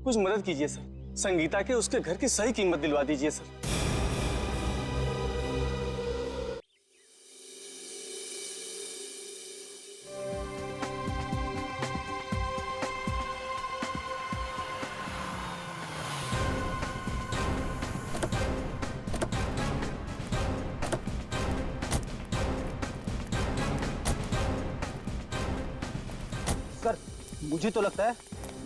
कुछ मदद कीजिए सर। संगीता के उसके घर की सही कीमत दिलवा दीजिए सर। सर, मुझे तो लगता है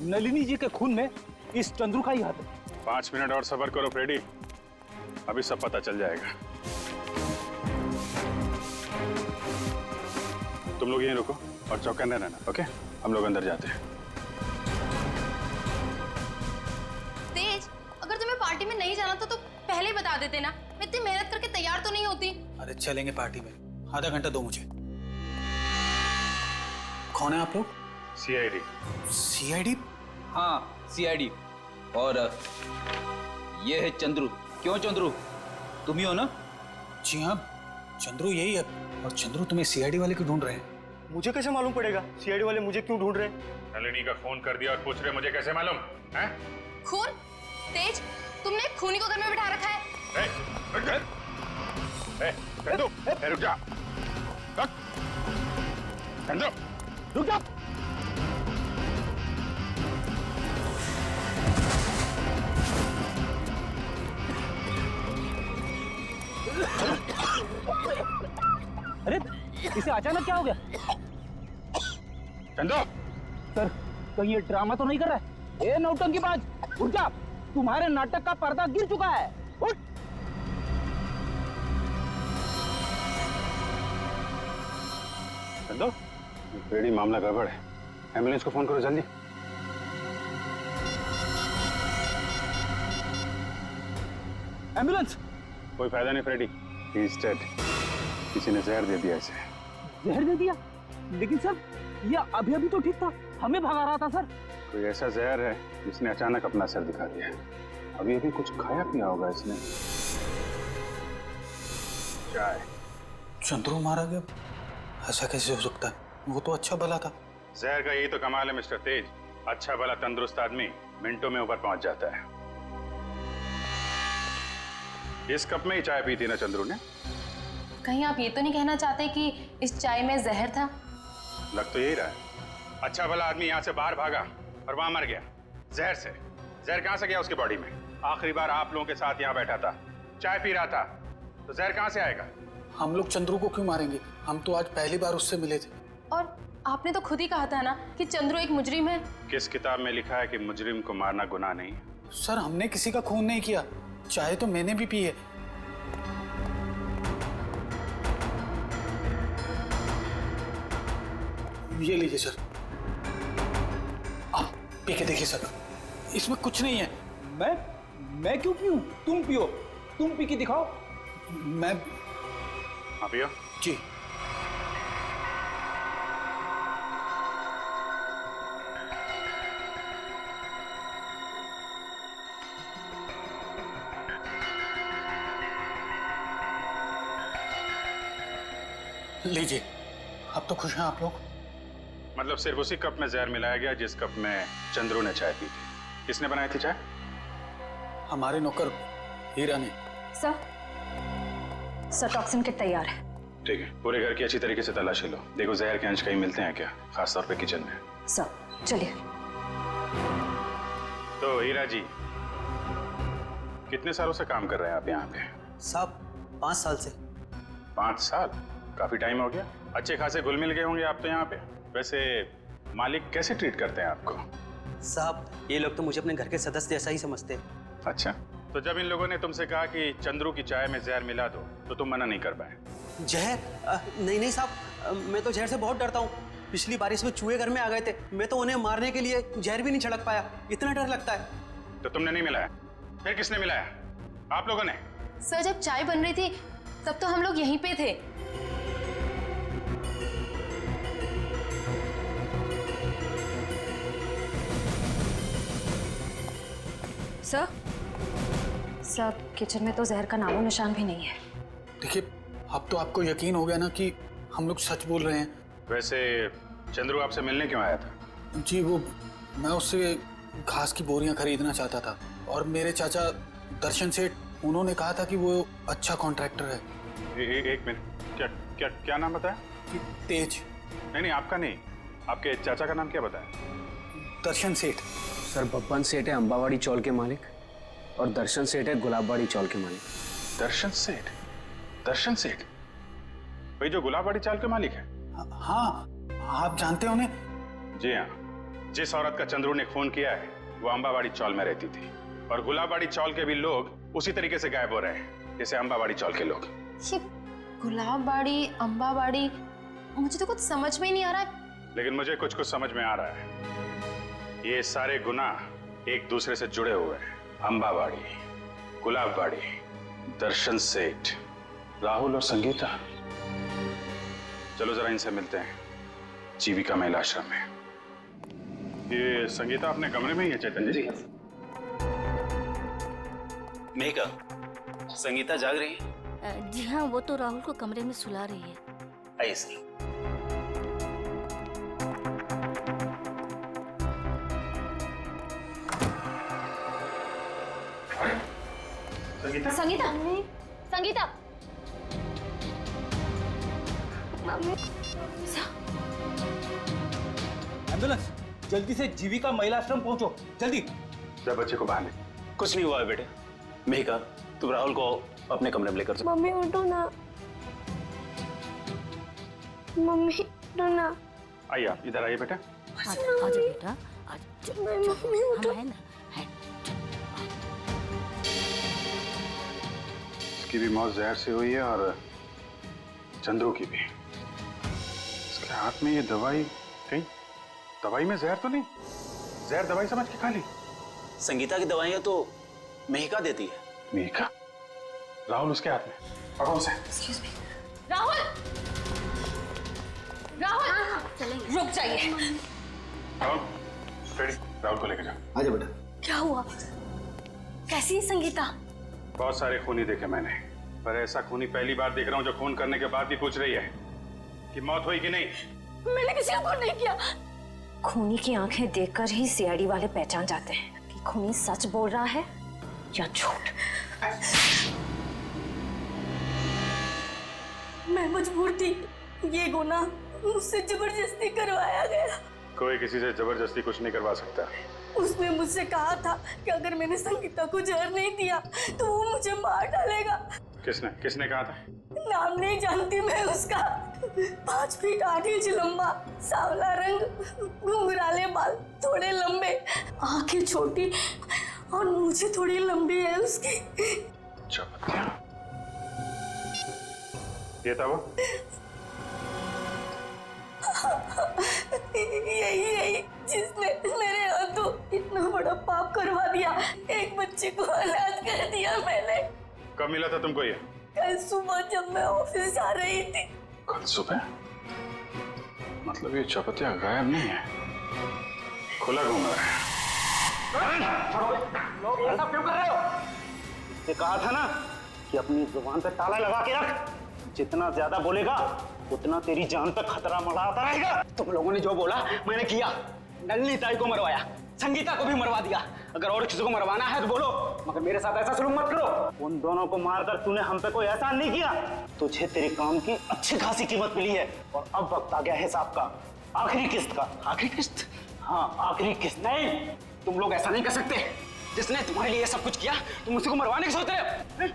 नलिनी जी के खून में इस चंद्रू का ही हाथ है। 5 मिनट और सब्र करो फ्रेडी, अभी सब पता चल जाएगा। तुम लोग यहीं रुको और चौकन्ने रहना, ओके? हम लोग अंदर जाते हैं। तेज, अगर तुम्हें पार्टी में नहीं जाना तो पहले ही बता देते ना, मैं इतनी मेहनत करके तैयार तो नहीं होती। अरे चलेंगे पार्टी में, आधा घंटा दो मुझे। कौन है आप लोग? सीआईडी। सीआईडी? हाँ, सीआईडी। और ये है चंद्रू। क्यों चंद्रू, तुम ही हो ना? जी हाँ, चंद्रू यही है। और चंद्रू तुम्हें सीआईडी वाले क्यों ढूंढ रहे हैं? मुझे कैसे मालूम पड़ेगा सीआईडी वाले मुझे क्यों ढूंढ रहे हैं? नलिनी का फोन कर दिया और पूछ रहे मुझे कैसे मालूम है? खून? तेज, तुमने खूनी को घर में बिठा रखा है। रुक जा, रुक जा। अरे इसे अचानक क्या हो गया? चंदो, सर कहीं ये ड्रामा तो नहीं कर रहा है? ए नौटंकीबाज, उठ जा, तुम्हारे नाटक का पर्दा गिर चुका है, उठ। चंदो, फ्रेडी मामला गड़बड़ है, एम्बुलेंस को फोन करो जल्दी। एम्बुलेंस? कोई फायदा नहीं फ्रेडी, ही इज डेड। किसी ने जहर दे दिया इसे। जहर दे दिया? लेकिन सर ये अभी अभी तो ठीक था, हमें भगा रहा था सर। कोई ऐसा जहर है जिसने अचानक अपना असर दिखा दिया है। अभी अभी कुछ खाया पिया होगा इसने। चाय। चंद्रू मारा गया? ऐसा कैसे हो सकता है? वो तो अच्छा भला था। जहर का यही तो कमाल है मिस्टर तेज, अच्छा भला तंदुरुस्त आदमी मिनटों में ऊपर पहुंच जाता है। इस कप में ही चाय पी थी ना चंद्रू ने? कहीं आप ये तो नहीं कहना चाहते कि इस चाय में जहर था? लग तो यही रहा है। अच्छा भला आदमी यहाँ से बाहर भागा और वहां मर गया जहर से। जहर कहां से गया उसकी बॉडी में? आखिरी बार आप लोगों के साथ यहाँ बैठा था, चाय पी रहा था, तो जहर कहां से आएगा? हम लोग चंद्रू को क्यों मारेंगे? हम तो आज पहली बार उससे मिले थे। और आपने तो खुद ही कहा था ना कि चंद्रू एक मुजरिम है। किस किताब में लिखा है कि मुजरिम को मारना गुनाह नहीं? सर हमने किसी का खून नहीं किया, चाय तो मैंने भी पी है। ये लीजिए सर, आप पी के देखिए सर, इसमें कुछ नहीं है। मैं क्यों पीऊं? तुम पियो, तुम पी के दिखाओ। मैं आप पियो जी। लीजिए, अब तो खुश हैं आप लोग? मतलब सिर्फ उसी कप में जहर मिलाया गया जिस कप में चंद्रू ने चाय पी थी। किसने बनाई थी चाय? हमारे नौकर हीरा ने। सर टॉक्सिन किट तैयार है। ठीक है, पूरे घर की अच्छी तरीके से तलाशी लो, देखो जहर के अंश कहीं मिलते हैं क्या, खासतौर पे किचन में। सर चलिए। तो हीरा जी, कितने सालों से काम कर रहे हैं आप यहाँ पे? साहब 5 साल से। 5 साल? काफी टाइम हो गया। अच्छे खासे घुल मिल गए होंगे आप तो यहाँ पे। वैसे मालिक कैसे ट्रीट करते हैं आपको? साहब ये लोग तो मुझे अपने घर के सदस्य जैसा ही समझते हैं। अच्छा, तो जब इन लोगों ने तुमसे कहा कि चंद्रू की चाय में जहर मिला दो, तो तुम मना नहीं कर पाए? जहर? नहीं साहब, मैं तो जहर से बहुत डरता हूँ। पिछली बारिश में चूहे घर में आ गए थे, मैं तो उन्हें मारने के लिए जहर भी नहीं छिड़क पाया, इतना डर लगता है। तो तुमने नहीं मिलाया? फिर किसने मिलाया? आप लोगों ने? सर जब चाय बन रही थी तब तो हम लोग यहीं पे थे। सर किचन में तो जहर का नामो निशान भी नहीं है। देखिए, अब तो आपको यकीन हो गया ना कि हम लोग सच बोल रहे हैं। वैसे चंद्रू आपसे मिलने क्यों आया था? जी वो, मैं उससे घास की बोरियां खरीदना चाहता था और मेरे चाचा दर्शन सेठ, उन्होंने कहा था कि वो अच्छा कॉन्ट्रैक्टर है। एक मिनट, क्या नाम बताया? तेज। नहीं, आपका नहीं, आपके चाचा का नाम क्या बताया? दर्शन सेठ। सर बब्बन सेठ है अंबावाड़ी चौल के मालिक, और दर्शन सेठ है गुलाबबाड़ी चौल के मालिक। दर्शन सेठ? दर्शन सेठ वही जो गुलाबबाड़ी चाल के मालिक है? हाँ, आप जानते हो उन्हें? जी हाँ, जिस औरत का चंद्रू ने खून किया है वो अंबावाड़ी चौल में रहती थी, और गुलाबबाड़ी चौल के भी लोग उसी तरीके से गायब हो रहे हैं जैसे अंबावाड़ी चौल के लोग। ये गुलाबबाड़ी, अंबावाड़ी, मुझे तो कुछ समझ में ही नहीं आ रहा है। लेकिन मुझे कुछ समझ में आ रहा है। ये सारे गुनाह एक दूसरे से जुड़े हुए हैं। अंबावाड़ी, गुलाबबाड़ी, दर्शन सेठ, राहुल और संगीता। चलो जरा इनसे मिलते हैं, जीविका महिला आश्रम में। ये संगीता अपने कमरे में ही है चैतन्य जी? मेघा, संगीता जाग रही है? जी हाँ, वो तो राहुल को कमरे में सुला रही है। आइए सर। संगीता? संगीता, संगीता, एम्बुलेंस, जल्दी से जीविका महिला आश्रम पहुंचो, जल्दी। जब बच्चे को बाहर ले। कुछ नहीं हुआ है बेटे। मेघा, तुम राहुल को अपने कमरे में लेकर जाओ। मम्मी उठो ना, मम्मी उठो ना। आइए आप इधर आइए बेटा। आजा बेटा, आजा। मम्मी उठो। है ना? इसकी भी मौत जहर से हुई है और चंद्रू की भी। इसके हाथ में ये दवाई, कहीं दवाई में जहर तो नहीं? जहर दवाई समझ के खा ली? संगीता की दवाइयां तो मेहिका देती है। मेहिका? राहुल उसके हाथ में, पकड़ो उसे। राहुल, राहुल, रुक जाइए। राहुल, रेडी? राहुल को लेकर जाओ। आजा बेटा। क्या हुआ? कैसी है संगीता? बहुत सारे खूनी देखे मैंने, पर ऐसा खूनी पहली बार देख रहा हूँ जो खून करने के बाद भी पूछ रही है कि मौत हुई कि नहीं। मैंने किसी को खून नहीं किया। खूनी की आंखें देखकर ही सीआईडी वाले पहचान जाते हैं कि खूनी सच बोल रहा है या झूठ। मैं मजबूर थी, ये गुनाह मुझसे जबरदस्ती करवाया गया। कोई किसी से जबरदस्ती कुछ नहीं करवा सकता। उसने मुझसे कहा था कि अगर मैंने संगीता को जहर नहीं दिया तो वो मुझे मार डालेगा। किसने किसने कहा था? नाम नहीं जानती मैं उसका। 5 फीट 8 इंच लंबा, सांवला रंग, घुंघराले बाल, थोड़े लंबे, आंखें छोटी और मूछें थोड़ी लंबी है उसकी। ये था वो? यही जिसने मेरे हाथों इतना बड़ा पाप करवा दिया। एक बच्चे को अनाथ कर दिया मैंने। कब मिला था तुमको ये? कल सुबह जब मैं ऑफिस जा रही थी। कल सुबह? मतलब ये चपतिया गायब नहीं है, खुला घूम रहा है। लोग ये सब क्यों कर रहे हो? इससे कहा था ना कि अपनी जुबान पे ताला लगा के रख। जितना ज्यादा बोलेगा उतना तेरी जान पे खतरा मंडराता रहेगा। तुम लोगों ने जो बोला मैंने किया। नलिनी ताई को मरवाया, संगीता को भी मरवा दिया। अगर और किसी को मरवाना है तो बोलो, मगर मेरे साथ ऐसा सुलूक मत करो। उन दोनों को मारकर तूने हम पे कोई एहसान नहीं किया। तुझे तेरे काम की अच्छी खासी कीमत मिली है और अब वक्त आ गया हिसाब का, आखिरी किस्त का। आखिरी किस्त? हाँ, आखिरी किस्त। नहीं, तुम लोग ऐसा नहीं कर सकते। जिसने तुम्हारे लिए सब कुछ किया तुम उसी को मरवाने की सोच रहे हो? नहीं,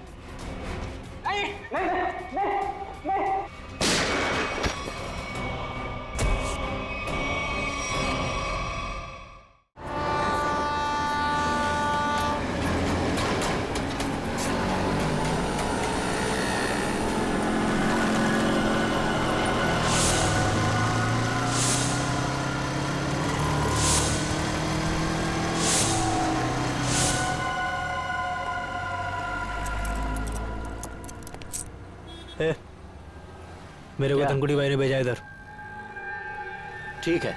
नहीं, नहीं, नहीं। मेरे को धनकुटी भाई ने भेजा इधर। ठीक है।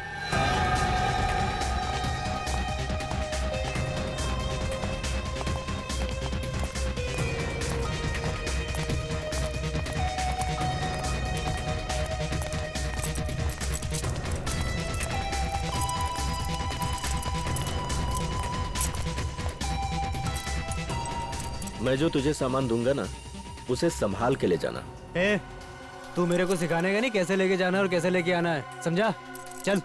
मैं जो तुझे सामान दूंगा ना, उसे संभाल के ले जाना। तू मेरे को सिखाने का नहीं कैसे लेके जाना है और कैसे लेके आना है, समझा? चल।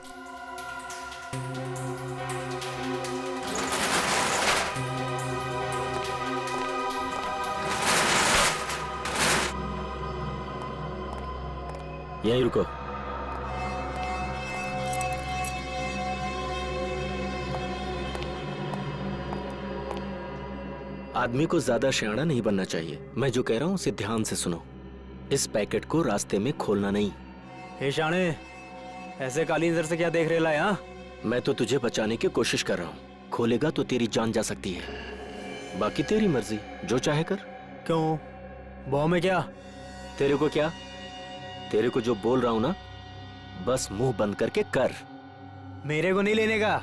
यहीं रुको। आदमी को ज्यादा शयाना नहीं बनना चाहिए। मैं जो कह रहा हूं उसे ध्यान से सुनो। इस पैकेट को रास्ते में खोलना नहीं। हे शाणे, ऐसे काली नजर से क्या देख रहे ला? हाँ, मैं तो तुझे बचाने की कोशिश कर रहा हूँ। खोलेगा तो तेरी जान जा सकती है। बाकी तेरी मर्जी, जो चाहे कर। क्यों? बॉम्ब में क्या? तेरे को क्या? तेरे को जो बोल रहा हूँ ना, बस मुंह बंद करके कर। मेरे को नहीं लेने का।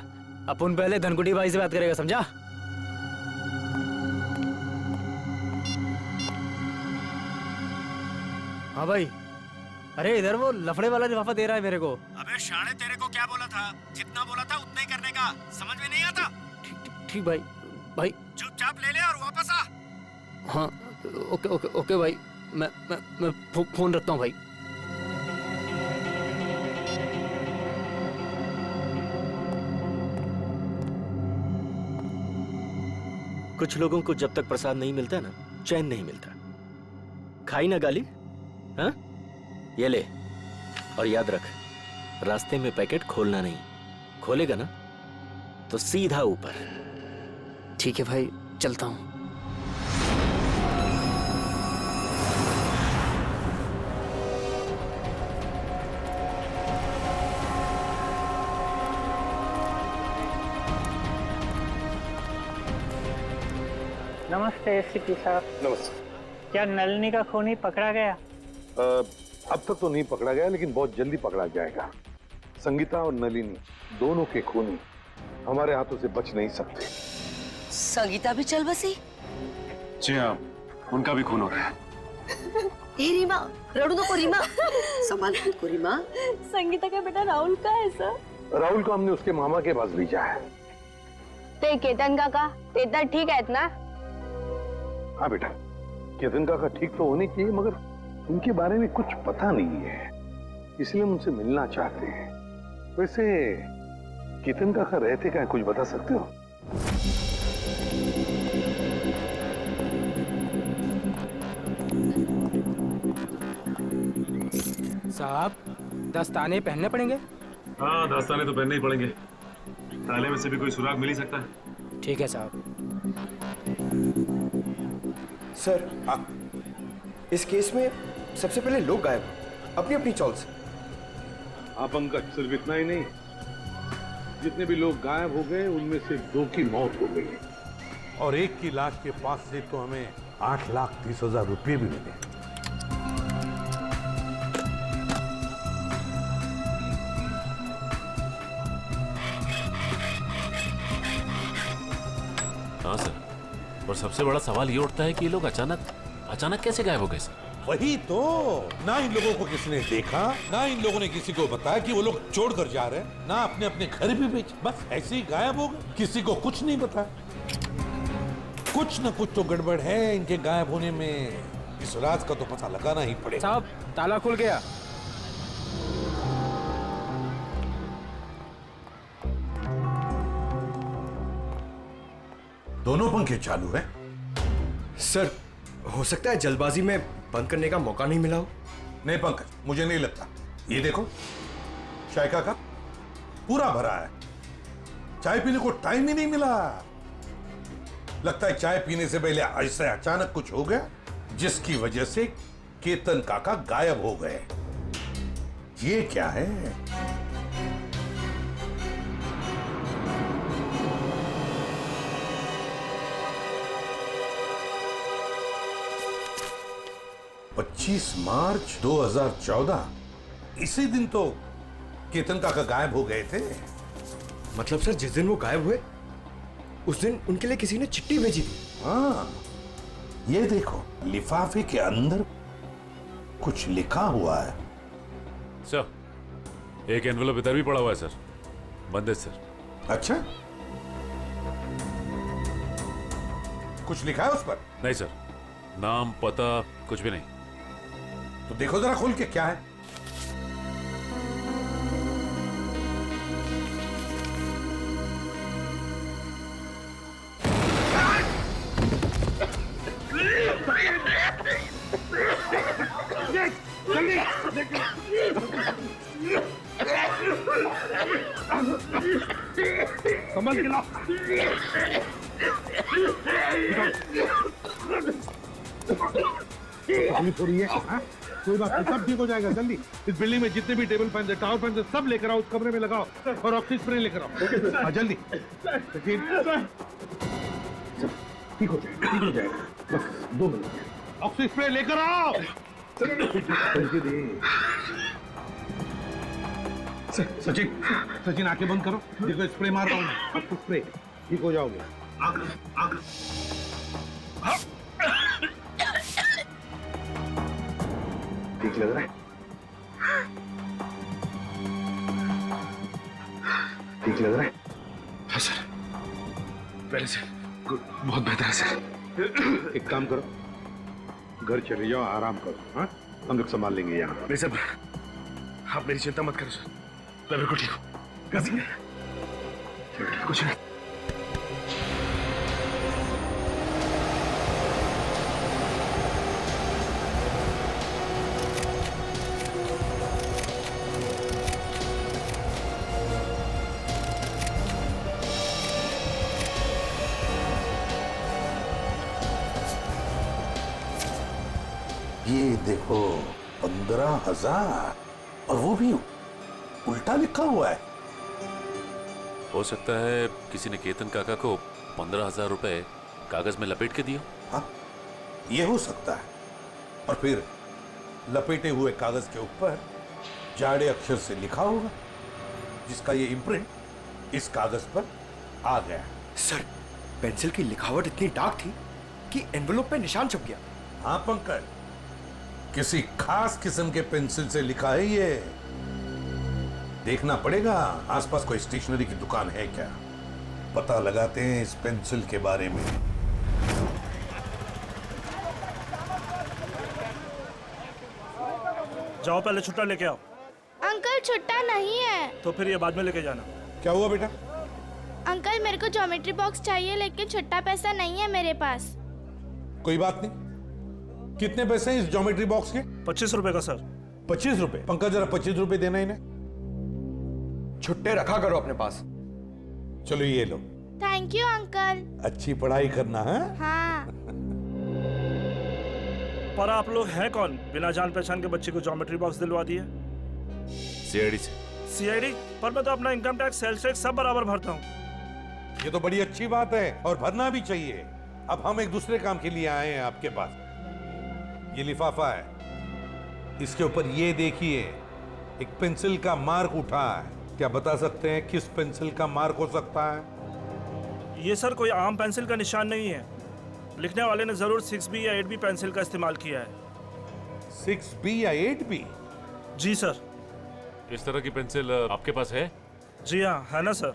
अपन पहले धनकुटी भाई से बात करेगा, समझा? हाँ भाई। अरे इधर वो लफड़े वाला लिफाफा दे रहा है मेरे को। अबे शाणे, तेरे को क्या बोला था? जितना बोला था उतना ही करने का। समझ में नहीं आता? ठीक भाई। भाई चुपचाप ले ले और वापस आ। हाँ, ओके ओके ओके भाई। मैं फोन रखता हूँ भाई। कुछ लोगों को जब तक प्रसाद नहीं मिलता ना, चैन नहीं मिलता। खाई ना गाली? हाँ, ये ले। और याद रख, रास्ते में पैकेट खोलना नहीं। खोलेगा ना तो सीधा ऊपर। ठीक है भाई, चलता हूँ। नमस्ते एसपी साहब। नमस्ते। क्या नलिनी का खूनी पकड़ा गया? अब तक तो नहीं पकड़ा गया, लेकिन बहुत जल्दी पकड़ा जाएगा। संगीता और नलिनी दोनों के खूनी हमारे हाथों से बच नहीं सकते। संगीता भी चल बसी? जी हाँ, उनका भी खून हो रहा है। ए रीमा, रड़ू तो को रीमा, संभाल खुद को रीमा। संगीता का बेटा राहुल का है सर? राहुल को हमने उसके मामा के पास भेजा है। ते केतन का तेतर ठीक है इतना? हाँ बेटा, केतन काका ठीक तो होने चाहिए, मगर उनके बारे में कुछ पता नहीं है, इसलिए हम उनसे मिलना चाहते हैं। वैसे केतन काका रहते क्या, कुछ बता सकते हो? साहब, दस्ताने पहनने पड़ेंगे? हाँ, दस्ताने तो पहनने ही पड़ेंगे। ताले में से भी कोई सुराग मिल ही सकता है। ठीक है साहब। सर, इस केस में सबसे पहले लोग गायब अपनी अपनी चॉल से। हाँ पंकज, सिर्फ इतना ही नहीं, जितने भी लोग गायब हो गए उनमें से 2 की मौत हो गई और एक की लाश के पास से तो हमें 8,30,000 रुपये भी मिले। हाँ सर, और सबसे बड़ा सवाल ये उठता है कि ये लोग अचानक कैसे गायब हो गए सर? वही तो, ना इन लोगों को किसी ने देखा, ना इन लोगों ने किसी को बताया कि वो लोग छोड़कर जा रहे हैं, ना अपने अपने घर भी बेचे, बस ऐसे ही गायब हो गए, किसी को कुछ नहीं बताया। कुछ न कुछ तो गड़बड़ है इनके गायब होने में, इस राज का तो पता लगाना ही पड़ेगा। साहब, ताला खुल गया। दोनों पंखे चालू हैं? सर, हो सकता है जल्दबाजी में बंद करने का मौका नहीं मिला हो। नहीं पंकज, मुझे नहीं लगता। ये देखो, चाय का कप पूरा भरा है, चाय पीने को टाइम ही नहीं मिला। लगता है चाय पीने से पहले ऐसे अचानक कुछ हो गया, जिसकी वजह से केतन काका गायब हो गए। ये क्या है? मार्च 2014, इसी दिन तो केतन काका गायब हो गए थे। मतलब सर, जिस दिन वो गायब हुए उस दिन उनके लिए किसी ने चिट्ठी भेजी थी। हाँ, ये देखो, लिफाफे के अंदर कुछ लिखा हुआ है। सर, एक एनवेलप इधर भी पड़ा हुआ है सर, बंद है सर। अच्छा, कुछ लिखा है उस पर? नहीं सर, नाम पता कुछ भी नहीं। तो देखो जरा खोल के क्या है। संभल के लाओ। तकलीफ हो रही है? हाँ? कोई बात नहीं, सब ठीक हो जाएगा जल्दी। इस बिल्डिंग में जितने भी टेबल फैन है, टावर फैन है, सब लेकर आओ, उस कमरे में लगाओ और ऑक्सीजन स्प्रे लेकर आओ। हाँ जल्दी। ठीक हो जाएगा, ठीक हो जाएगा, बस 2 मिनट। ऑक्सीजन स्प्रे लेकर आओ। सचिन आंखें बंद करो, देखो स्प्रे मार रहा हूँ मैं, आपको स्प्रे, ठीक हो जाओगे। ठीक लग रहा है? ठीक लग रहा है? हाँ सर, पहले से बहुत बेहतर है सर। एक काम करो, घर चले जाओ, आराम करो। हाँ, हम लोग संभाल लेंगे यहाँ। नहीं सर, आप मेरी चिंता मत करो सर, मैं बिल्कुल ठीक हूँ। कुछ नहीं। ये देखो 15,000 और वो भी उल्टा लिखा हुआ है। हो सकता है किसी ने केतन काका को 15,000 रुपए कागज में लपेट के दिया। हाँ, ये हो सकता है। और फिर लपेटे हुए कागज के ऊपर जाड़े अक्षर से लिखा होगा, जिसका ये इम्प्रिंट इस कागज पर आ गया। सर, पेंसिल की लिखावट इतनी डार्क थी कि एनवेलप पे निशान छप गया। हाँ पंकज, किसी खास किस्म के पेंसिल से लिखा है ये। देखना पड़ेगा आसपास कोई स्टेशनरी की दुकान है क्या, पता लगाते हैं इस पेंसिल के बारे में। जाओ पहले छुट्टा लेके आओ। अंकल छुट्टा नहीं है। तो फिर ये बाद में लेके जाना। क्या हुआ बेटा? अंकल मेरे को ज्योमेट्री बॉक्स चाहिए, लेकिन छुट्टा पैसा नहीं है मेरे पास। कोई बात नहीं। कितने पैसे हैं इस ज्योमेट्री बॉक्स के? 25 रुपए का सर। 25 रुपए? पंकज जरा 25 रुपए देना इन्हें। छुट्टे रखा करो अपने पास। चलो ये लो। Thank you uncle. अच्छी पढ़ाई करना है। हाँ। पर आप लोग हैं कौन, बिना जान पहचान के बच्चे को ज्योमेट्री बॉक्स दिलवा दिए? सीआईडी से। सीआईडी? पर मैं तो अपना इनकम टैक्स, सेल्स टैक्स सब बराबर भरता हूँ। ये तो बड़ी अच्छी बात है और भरना भी चाहिए। अब हम एक दूसरे काम के लिए आए हैं आपके पास। ये लिफाफा है, इसके ऊपर ये देखिए एक पेंसिल का मार्क उठा है। क्या बता सकते हैं किस पेंसिल का मार्क हो सकता है? ये सर कोई आम पेंसिल का निशान नहीं है। लिखने वाले ने जरूर 6B या 8B पेंसिल का इस्तेमाल किया है। 6B या 8B? जी सर। इस तरह की पेंसिल आपके पास है? जी हाँ, है ना सर,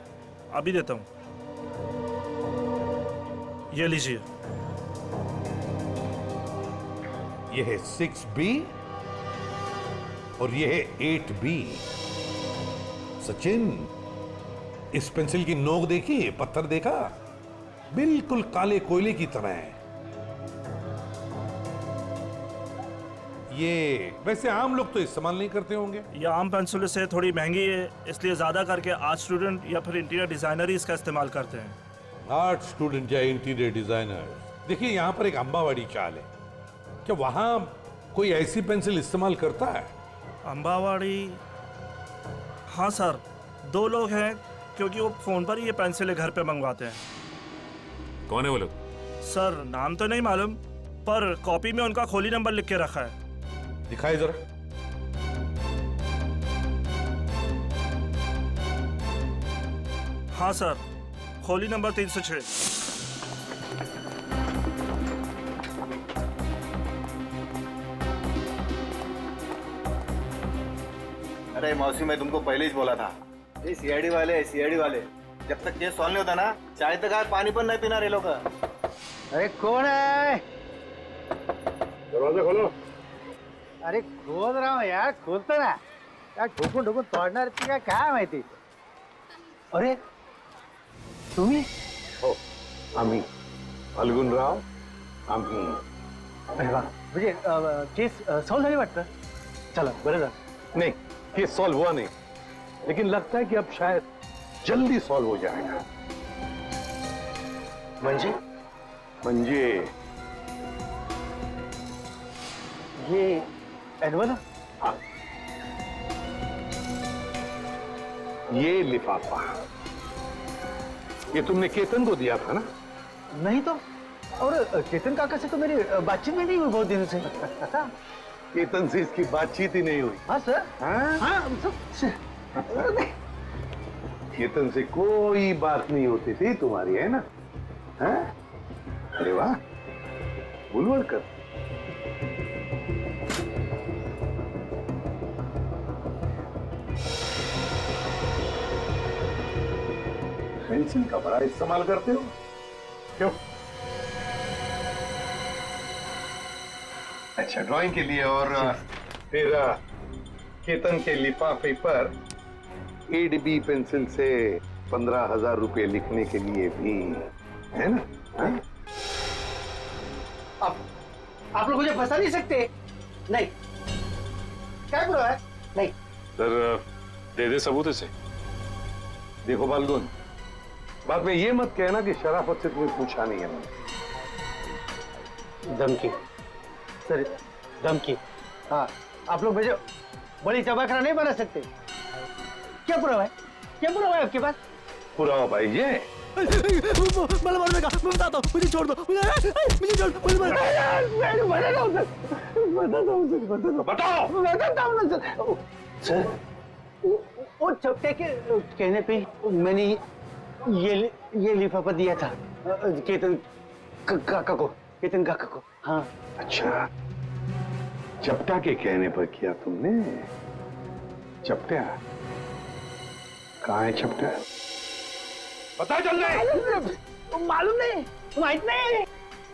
अभी देता हूँ। ये लीजिए। ये है 6B और ये है 8B। सचिन, इस पेंसिल की नोक देखी, पत्थर देखा, बिल्कुल काले कोयले की तरह है। ये वैसे आम लोग तो इस्तेमाल नहीं करते होंगे। ये आम पेंसिल से थोड़ी महंगी है, इसलिए ज्यादा करके आर्ट स्टूडेंट या फिर इंटीरियर डिजाइनर ही इसका इस्तेमाल करते हैं। आर्ट स्टूडेंट या इंटीरियर डिजाइनर। देखिए यहाँ पर एक अंबावाड़ी चाल है, क्या वहां कोई ऐसी पेंसिल इस्तेमाल करता है? अंबावाड़ी? हाँ सर, 2 लोग हैं, क्योंकि वो फोन पर ही ये पेंसिलें घर पे मंगवाते हैं। कौन है वो लोग? सर नाम तो नहीं मालूम, पर कॉपी में उनका खोली नंबर लिख के रखा है। दिखाए जरा। हाँ सर, खोली नंबर 306। अरे मौसी, मैं तुमको पहले ही बोला था, ये सीआईडी वाले जब तक केस सॉल्व नहीं होता ना, चाय तक आए पानी पर नहीं पीना रे लोग। अरे कौन है? दरवाजा खोलो। अरे खोल रहा हूँ यार, खोलतो ना यार। ठोकून ठोकून तोडणार ती काय माहिती। अरे तुम्ही? हो, आम्ही फाल्गुनराव, आम्ही। अरे वा, म्हणजे केस सॉल्व झाली वाटतं। चला बरं झालं। नहीं, केस सॉल्व हुआ नहीं, लेकिन लगता है कि अब शायद जल्दी सॉल्व हो जाएगा। म्हणजे? म्हणजे ये एनवल? हाँ, ये लिफाफा ये तुमने केतन को दिया था ना? नहीं तो, और केतन काका से तो मेरी बातचीत भी नहीं हुई बहुत दिनों से। केतन से इसकी बातचीत ही नहीं हुई? हाँ सर। हाँ? हाँ, केतन से कोई बात नहीं होती थी तुम्हारी, है ना? हाँ? अरे वाह, बुलवड़कर। पेंसिल का बड़ा इस्तेमाल करते हो क्यों? अच्छा, ड्राइंग के लिए। और फिर केतन के लिफाफे पर 8B पेंसिल से 15,000 रुपए लिखने के लिए भी, है ना? हाँ? आप लोग मुझे फंसा नहीं सकते। नहीं, क्या बुरा है? नहीं सर, दे दे सबूत इसे। देखो फाल्गुन, बाद में ये मत कहना कि शराफत से तुम्हें पूछा नहीं है मैंने। धमकी? सर धमकी? हाँ, आप लोग मुझे बड़ी चबाखरा नहीं बना सकते। क्या पुरावा है? क्या पुरावा है आपके पास? पुरावा भाई ये मैं बताता हूँ, मुझे छोड़ दो, मुझे छोड़ दो, बताओ सर। वो चपटे के कहने पे मैंने ये लिफाफा दिया था केतन काका को, केतन काका को। हाँ। अच्छा, चपटा के कहने पर किया तुमने? चपटा कहाँ है? चपटा पता चल रहा? मालूम नहीं, माहित नहीं।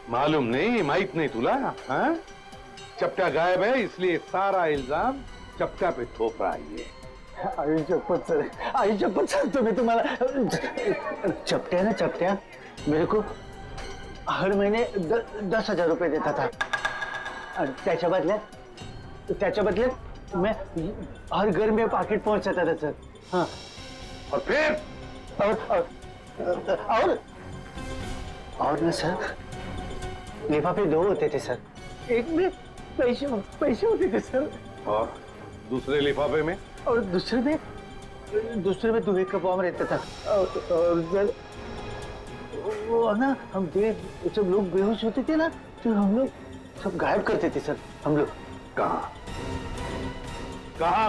मालूम नहीं, माहित नहीं तुला? हाँ? चपटा गायब है इसलिए सारा इल्जाम चपटा पे थोप रहा है। आई चप्पत सर, तुम्हें तुम्हारा चपटा ना, चपटा मेरे को हर महीने 10,000 रुपए देता था और त्याच्या बदल्यात मैं हर घर में पाकिट पहुंचाता था सर। हाँ। और फिर और ना सर, लिफाफे 2 होते थे सर, एक में पैसे होते थे सर, और दूसरे लिफाफे में? और दूसरे में दुबे का बॉम्ब रहता था। और वो ना हम जब लोग बेहोश होते थे ना तो हम लोग सब गायब करते थे सर। हम लोग कहाँ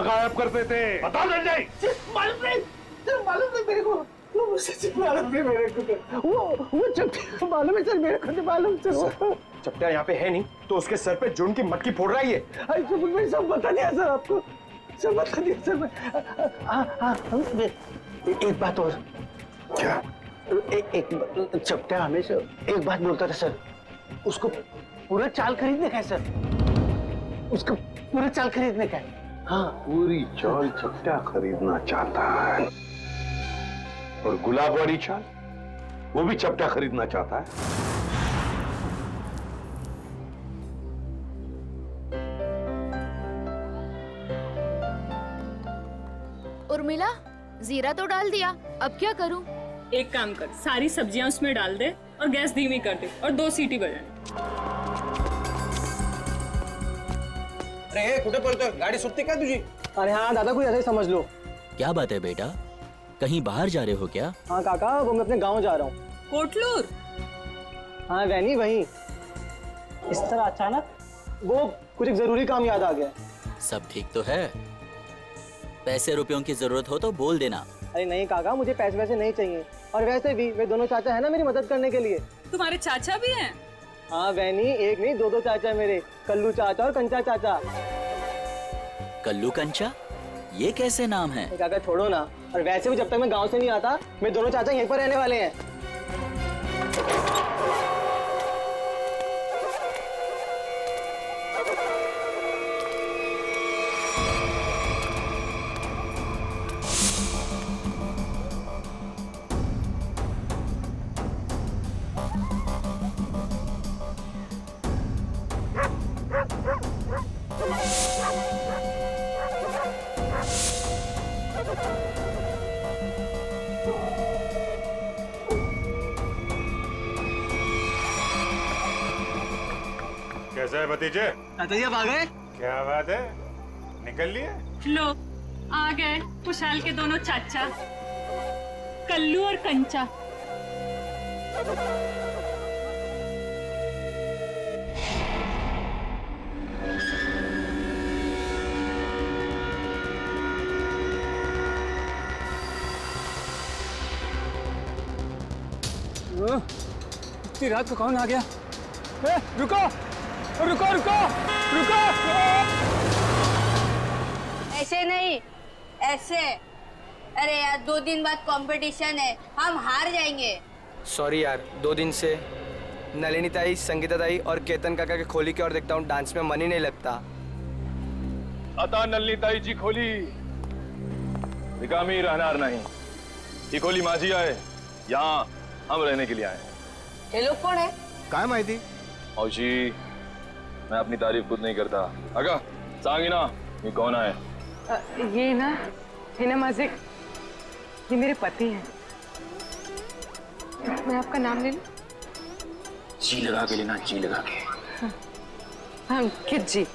गायब करते थे? बता दे जाए। मालूम नहीं मेरे को, वो सच मालूम नहीं मेरे को। वो चपटा मालूम है सर मेरे को, मालूम सर। चपटा यहाँ पे है नहीं तो उसके सर पे जुन की मटकी फोड़ रहा है ये। मैंने सब बता दिया सर आपको, सब बता दिया सर मैं। हाँ, एक बात और। क्या? एक चपटा हमेशा एक बात बोलता था सर, उसको पूरा चाल खरीदने का है सर, उसको पूरा चाल खरीदने का है। हाँ, पूरी चाल चपटा खरीदना चाहता है और गुलाबवाड़ी चाल वो भी चपटा खरीदना चाहता है। उर्मिला, जीरा तो डाल दिया, अब क्या करूं? एक काम कर, सारी सब्जियां उसमें डाल दे और गैस धीमी कर दे और 2 सीटी बजाए। अरे कुठे पळतोय? गाडी सुटते का तुझी? अरे हाँ दादा, कोई ऐसे ही समझ लो। क्या बात है बेटा, कहीं बाहर जा रहे हो क्या? हाँ काका, वो मैं अपने गांव जा रहा हूँ। कोटलूर? हाँ वैनी, वही। इस तरह अचानक वो कुछ एक जरूरी काम याद आ गया। सब ठीक तो है? पैसे रुपयों की जरूरत हो तो बोल देना। अरे नहीं काका, मुझे पैसे वैसे नहीं चाहिए, और वैसे भी वे दोनों चाचा है ना मेरी मदद करने के लिए। तुम्हारे चाचा भी हैं? हाँ वैनी, एक नहीं 2 चाचा है मेरे, कल्लू चाचा और कंचा चाचा। कल्लू कंचा, ये कैसे नाम है? काका छोड़ो ना, और वैसे भी जब तक मैं गांव से नहीं आता मेरे दोनों चाचा यहीं पर रहने वाले हैं। कैसा है भतीजे? चाचा जी आप आ गए? क्या बात है, निकल लिए? लो, आ गए खुशहाल के दोनों चाचा, कल्लू और कंचा। इतनी रात को कौन आ गया? रुको रुको रुको रुको! ऐसे नहीं, ऐसे। अरे यार 2 दिन बाद कंपटीशन है, हम हार जाएंगे। सॉरी यार, 2 दिन से नलिनी ताई, संगीता ताई और केतन काका के खोली की ओर देखता हूँ, डांस में मन ही नहीं लगता। आता नलिनी ताई जी खोली रिकामी रहनार नहीं, ये खोली माझी आहे, यहाँ हम रहने के लिए आए हैं। ये लोग कौन है? काय माहिती? औशी, मैं अपनी तारीफ खुद नहीं करता, अगा सांगी ना ये कौन है? ये ना माझे, ये मेरे पति हैं। मैं आपका नाम ले लूं? जी लगा के लेना, जी लगा के। हाँ, अंकित जी।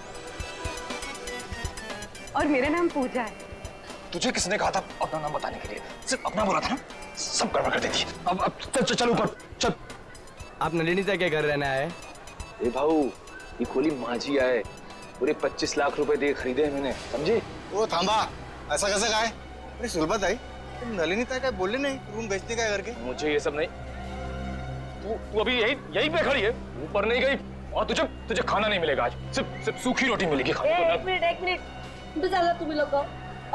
और मेरा नाम पूजा है। तुझे किसने कहा था अपना नाम बताने के लिए? सिर्फ अपना बोला था ना, सब गड़बड़ कर देती है। अब चल ऊपर चल। आप नलिनी तक के घर रहना है? ए भाऊ, ये खोली माझी आए, पूरे 25 लाख रुपए दे खरीदे हैं मैंने, समझे? वो थांबा, ऐसा कैसे कहा है? अरे सुलभत आई, तुम नलिनी तक क्या बोले नहीं रूम बेचने का करके? मुझे ये सब नहीं। तू अभी यहीं पे खड़ी है, ऊपर नहीं गई, और तुझे खाना नहीं मिलेगा आज। सिर्फ सूखी रोटी मिलेगी खाने को। एक मिनट चलो तुम लोग को।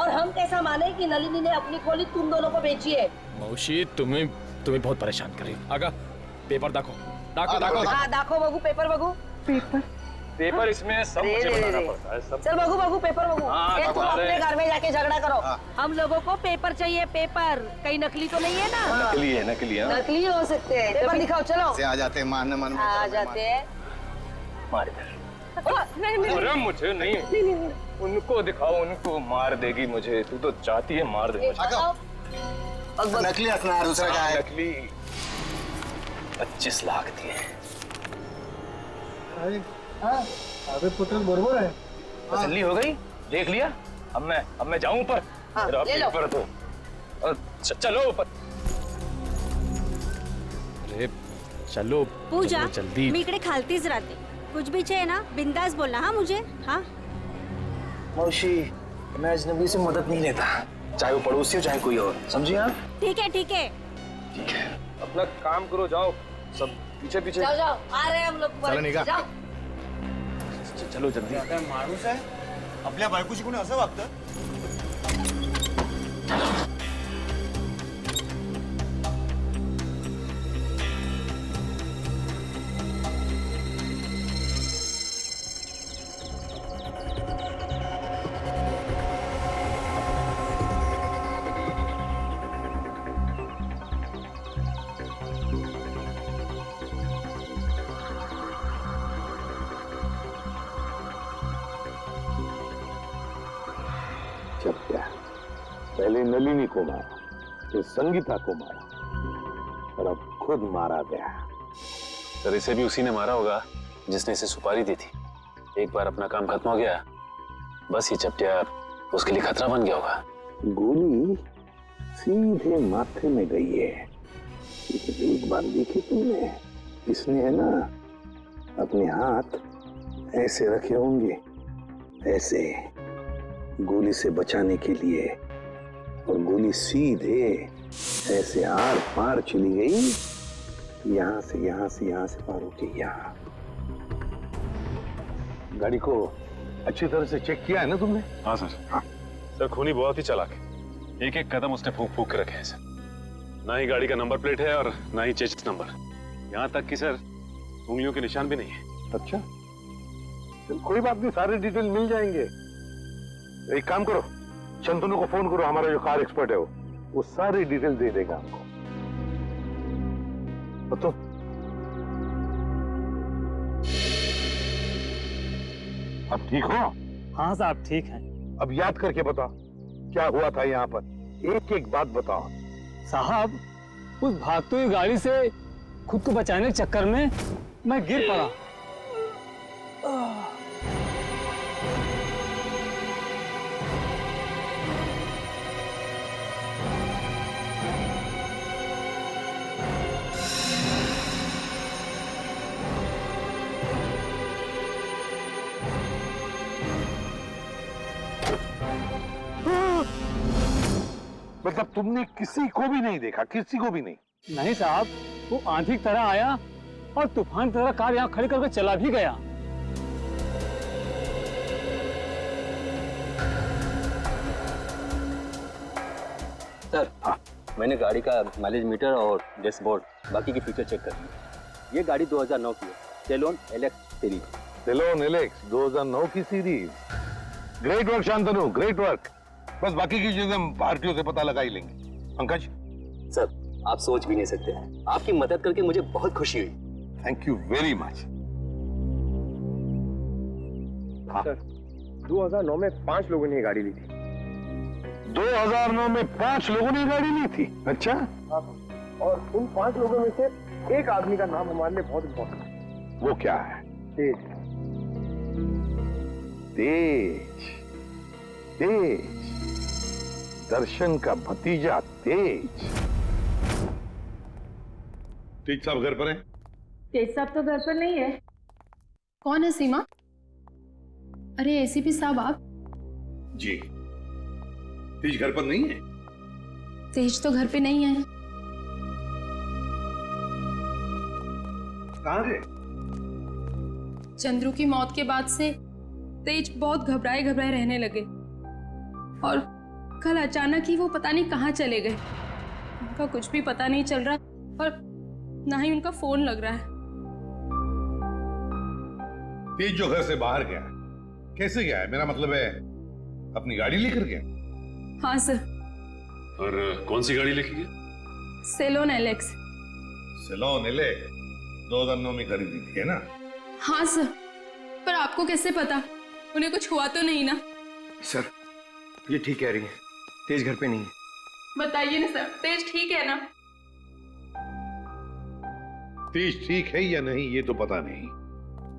और हम कैसा माने कि नलिनी ने अपनी खोली तुम दोनों को बेची है? मौसी तुम्हें बहुत परेशान कर रही है। आगा पेपर देखो दाखो बगू, पेपर बगू। पेपर इसमें सब मुझे बताना पड़ता है सब। चल बगू पेपर बगू। हाँ, तुम अपने घर में जाके झगड़ा करो। हम लोगों को पेपर चाहिए, पेपर। कहीं नकली तो नहीं है ना? नकली है। नकली हो सकते हैं। पेपर दिखाओ चलो। आ जाते हैं मारने आ जाते हैं। अरे मुझे नहीं, उनको दिखाओ, उनको मार देगी मुझे। तू तो चाहती है मार दे मुझे। नकली हथियार दूसरा क्या है? नकली 25 लाख दिए। अरे पुत्र बरोबर है। तसल्ली हो गई? देख लिया? अब मैं जाऊं ऊपर? मेरा पेपर तो चलो ऊपर। अरे चलो पूजा, जल्दी। मी इकडे खालतीच राहते, कुछ भी चाहिए ना बिंदास बोलना। हाँ मुझे। हाँ मौसी, मैं अजनबी से मदद नहीं लेता, चाहे वो पड़ोसी हो चाहे कोई और, समझी आप? ठीक है। ठीक है, अपना काम करो, जाओ सब पीछे। जाओ, आ रहे हैं हम लोग। चलो निघा। जाओ। चलो जल्दी। माणूस आहे आपल्या बायकोशी कोणी असं वागतं? पहले नलिनी को मारा, फिर संगीता को मारा, और अब खुद मारा गया। सर इसे भी उसी ने मारा होगा जिसने इसे सुपारी दी थी। एक बार अपना काम खत्म हो गया, बस ये चपटिया उसके लिए खतरा बन गया होगा। गोली सीधे माथे में गई है। एक बार देखी तुमने, इसने है ना अपने हाथ ऐसे रखे होंगे, ऐसे गोली से बचाने के लिए, और गोली सीधे ऐसे आर पार चली गई, यहां से पार होके यहाँ। गाड़ी को अच्छी तरह से चेक किया है ना तुमने? हाँ सर। हाँ सर खूनी बहुत ही चालाक है, एक कदम उसने फूक के रखे हैं सर। ना ही गाड़ी का नंबर प्लेट है और ना ही चेसिस नंबर, यहाँ तक कि सर उंगलियों के निशान भी नहीं है। अच्छा, कोई बात नहीं, सारे डिटेल मिल जाएंगे। एक काम करो, शंतनु को फोन करो, हमारा जो कार एक्सपर्ट है वो सारी डिटेल दे देगा हमको। तो अब ठीक हो? हाँ साहब ठीक है। अब याद करके बताओ क्या हुआ था यहाँ पर, एक एक बात बताओ। साहब, उस भागती हुई गाड़ी से खुद को बचाने के चक्कर में मैं गिर पड़ा। मतलब तुमने किसी को भी नहीं देखा? किसी को भी नहीं? नहीं साहब, वो आंधी की तरह आया और तूफान की तरह कार यहाँ खड़ी करके चला भी गया। सर, मैंने गाड़ी का माइलेज मीटर और डैशबोर्ड बाकी के फीचर चेक कर लिए। ये गाड़ी 2009 की है, सेलोन एलेक्स सीरीज। सेलोन एलेक्स 2009 की series. Great work Shantanu, great work. बस बाकी की चीजें हम भारतीयों से पता लगा ही लेंगे। पंकज सर, आप सोच भी नहीं सकते, आपकी मदद करके मुझे बहुत खुशी हुई। Thank you very much. Sir, 2009 में 5 लोगों ने गाड़ी ली थी। 2009 में 5 लोगों ने गाड़ी ली थी? अच्छा। और उन 5 लोगों में से एक आदमी का नाम हमारे लिए बहुत इम्पोर्टेंट है। वो क्या है? तेज। तेज तेज, दर्शन का भतीजा तेज। तेज साहब घर पर हैं? तेज साहब तो घर पर नहीं है। कौन है सीमा? अरे एसीपी साहब आप? जी। तेज घर पर नहीं है? तेज तो घर पे नहीं है। कहाँ गए? चंद्रू की मौत के बाद से तेज बहुत घबराए घबराए रहने लगे और कल अचानक ही वो पता नहीं कहाँ चले गए। उनका कुछ भी पता नहीं चल रहा और ना ही उनका फोन लग रहा है। तेज जो घर से बाहर गया है, कैसे गया है? मेरा मतलब है अपनी गाड़ी लेकर गया? हाँ सर। और कौन सी गाड़ी लेके गया? Salon Alex. सेलोन एलेक्स 2009 में खरीदी थी, है ना? हाँ सर, पर आपको कैसे पता? उन्हें कुछ हुआ तो नहीं ना? सर ये ठीक कह रही है, तेज घर पे नहीं है। बताइए ना सर, तेज ठीक है ना? तेज ठीक है या नहीं ये तो पता नहीं,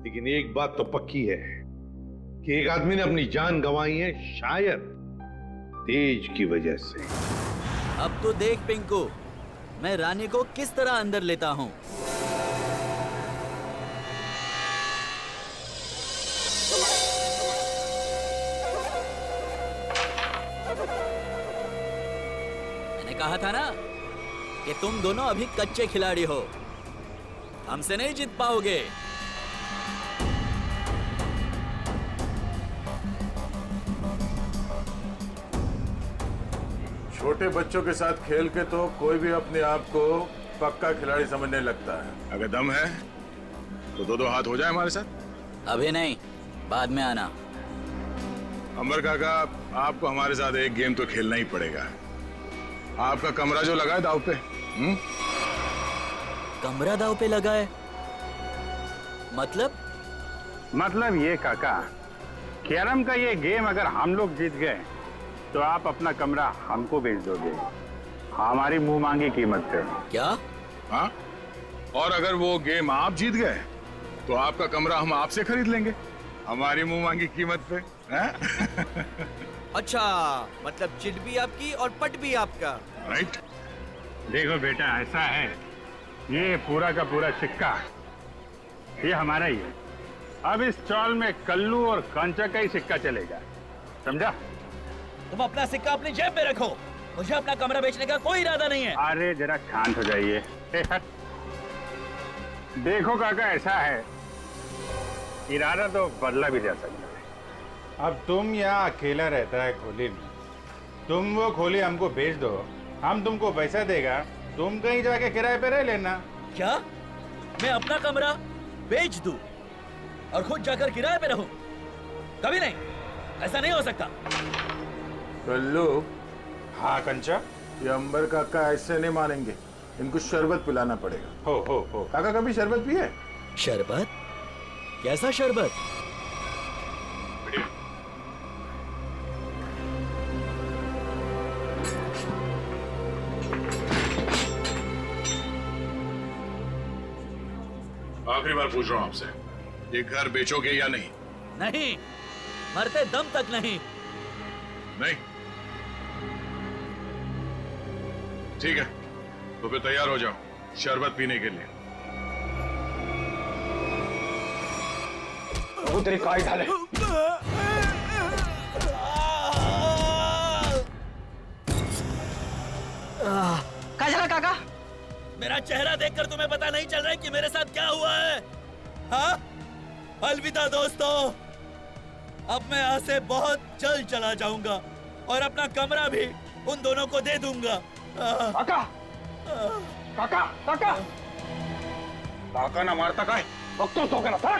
लेकिन एक बात तो पक्की है कि एक आदमी ने अपनी जान गंवाई है, शायद तेज की वजह से। अब तो देख पिंकू, मैं रानी को किस तरह अंदर लेता हूँ। मैंने कहा था ना कि तुम दोनों अभी कच्चे खिलाड़ी हो, हमसे नहीं जीत पाओगे। छोटे बच्चों के साथ खेल के तो कोई भी अपने आप को पक्का खिलाड़ी समझने लगता है। अगर दम है तो दो दो हाथ हो जाए हमारे साथ। अभी नहीं, बाद में आना। अंबर काका, आपको हमारे साथ एक गेम तो खेलना ही पड़ेगा। आपका कमरा जो लगा है दाव पे। कमरा दाव पे लगा है? मतलब ये काका, कैरम का ये गेम अगर हम लोग जीत गए तो आप अपना कमरा हमको बेच दोगे, हमारी मुंह मांगी कीमत पे। क्या? हाँ, और अगर वो गेम आप जीत गए तो आपका कमरा हम आपसे खरीद लेंगे, हमारी मुंह मांगी कीमत पे। अच्छा, मतलब चिट भी आपकी और पट भी आपका। राइट। देखो बेटा, ऐसा है, ये पूरा का पूरा सिक्का ये हमारा ही है। अब इस चौल में कल्लू और कंचा का ही सिक्का चलेगा, समझा? तुम अपना सिक्का अपनी जेब में रखो, मुझे अपना कमरा बेचने का कोई इरादा नहीं है। अरे जरा शांत हो जाइए। देखो काका, ऐसा है, इरादा तो बदला भी जा सकता है। अब तुम यहाँ अकेला रहता है खोली में, तुम वो खोली हमको बेच दो, हम तुमको पैसा देगा, तुम कहीं जाके किराए पे रह लेना। क्या मैं अपना कमरा बेच दूं और खुद जाकर किराए पे रहूं? कभी नहीं, ऐसा नहीं हो सकता। कल्लू। हाँ कंचा। ये अंबर काका ऐसे नहीं मानेंगे, इनको शरबत पिलाना पड़ेगा। हो काका कभी शरबत पिए? शरबत? कैसा शरबत? आखिरी बार पूछ रहा हूँ आपसे, ये घर बेचोगे या नहीं? नहीं, मरते दम तक नहीं। नहीं? ठीक है, तो फिर तैयार हो जाओ शरबत पीने के लिए। वो तेरी काई ढाले। क्या चला काका? मेरा चेहरा देखकर तुम्हें पता नहीं चल रहा है कि मेरे साथ क्या हुआ है? हाँ? अलविदा दोस्तों, अब मैं यहाँ से बहुत जल्द चला जाऊंगा और अपना कमरा भी उन दोनों को दे दूंगा। काका, काका, काका, काका ना मारता का है, वक्त तो करना था।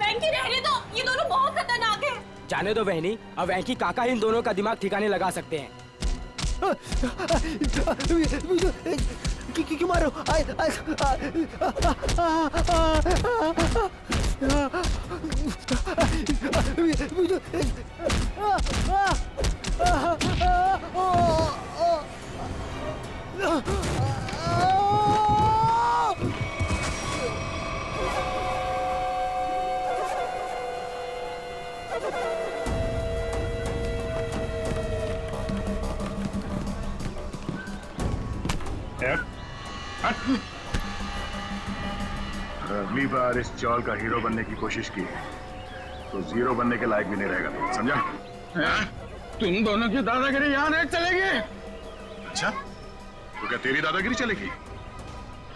वेंकी रहने दो, ये दोनों बहुत खतरनाक हैं। जाने दो बहनी, अब वेंकी काका इन दोनों का दिमाग ठिकाने लगा सकते हैं। क्यों मारो? अगली बार इस चौल का हीरो बनने की कोशिश की तो जीरो बनने के लायक भी नहीं रहेगा, समझा? तुम दोनों की दादागिरी यहाँ नहीं चलेगी। अच्छा, तो क्या तेरी दादागिरी चलेगी?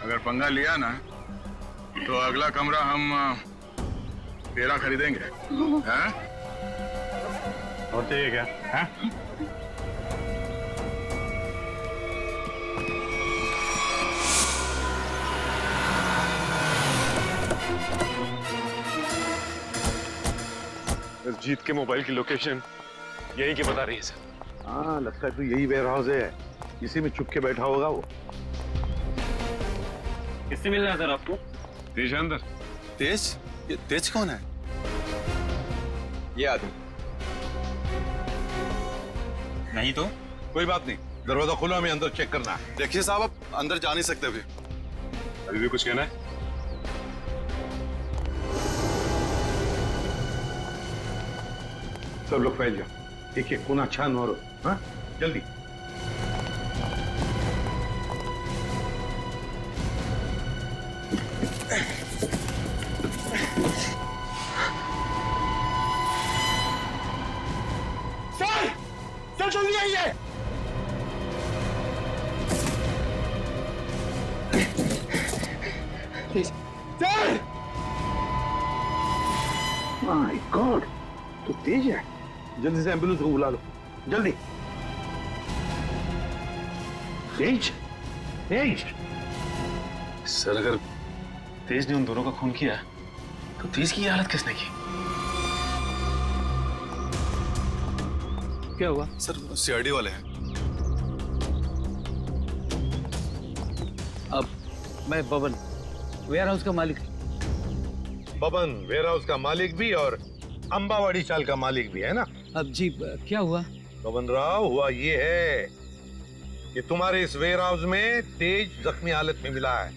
अगर पंगा लिया ना तो अगला कमरा हम तेरा खरीदेंगे। हैं? और चाहिए क्या? हैं? जीत के मोबाइल की लोकेशन यही की बता रही है सर। हाँ, लगता है तो यही वेयर हाउस है, इसी में छुप के बैठा होगा वो। किससे मिलना है सर आपको? तेज अंदर। तेज? ये तेज कौन है? ये आदमी नहीं तो कोई बात नहीं, दरवाजा खुला, हमें अंदर चेक करना है। देखिए साहब, आप अंदर जा नहीं सकते अभी। अभी भी कुछ कहना है? सब लोग फैल जाओ, देखिए कोना छान मारो। हाँ, जल्दी। सर जल्दी आइए। सर! माय गॉड, तो तेज है। जल्दी से एम्बुलेंस को बुला लो, जल्दी। तेज, तेज। सर अगर तेज ने उन दोनों का खून किया तो तेज की ये हालत किसने की? क्या हुआ? सर सीआईडी वाले हैं। अब मैं बबन, वेयर हाउस का मालिक। बबन वेयर हाउस का मालिक भी और अंबावाड़ी चाल का मालिक भी है ना? अब जी क्या हुआ? बबन राव, हुआ ये है कि तुम्हारे इस वेयर हाउस में तेज जख्मी हालत में मिला है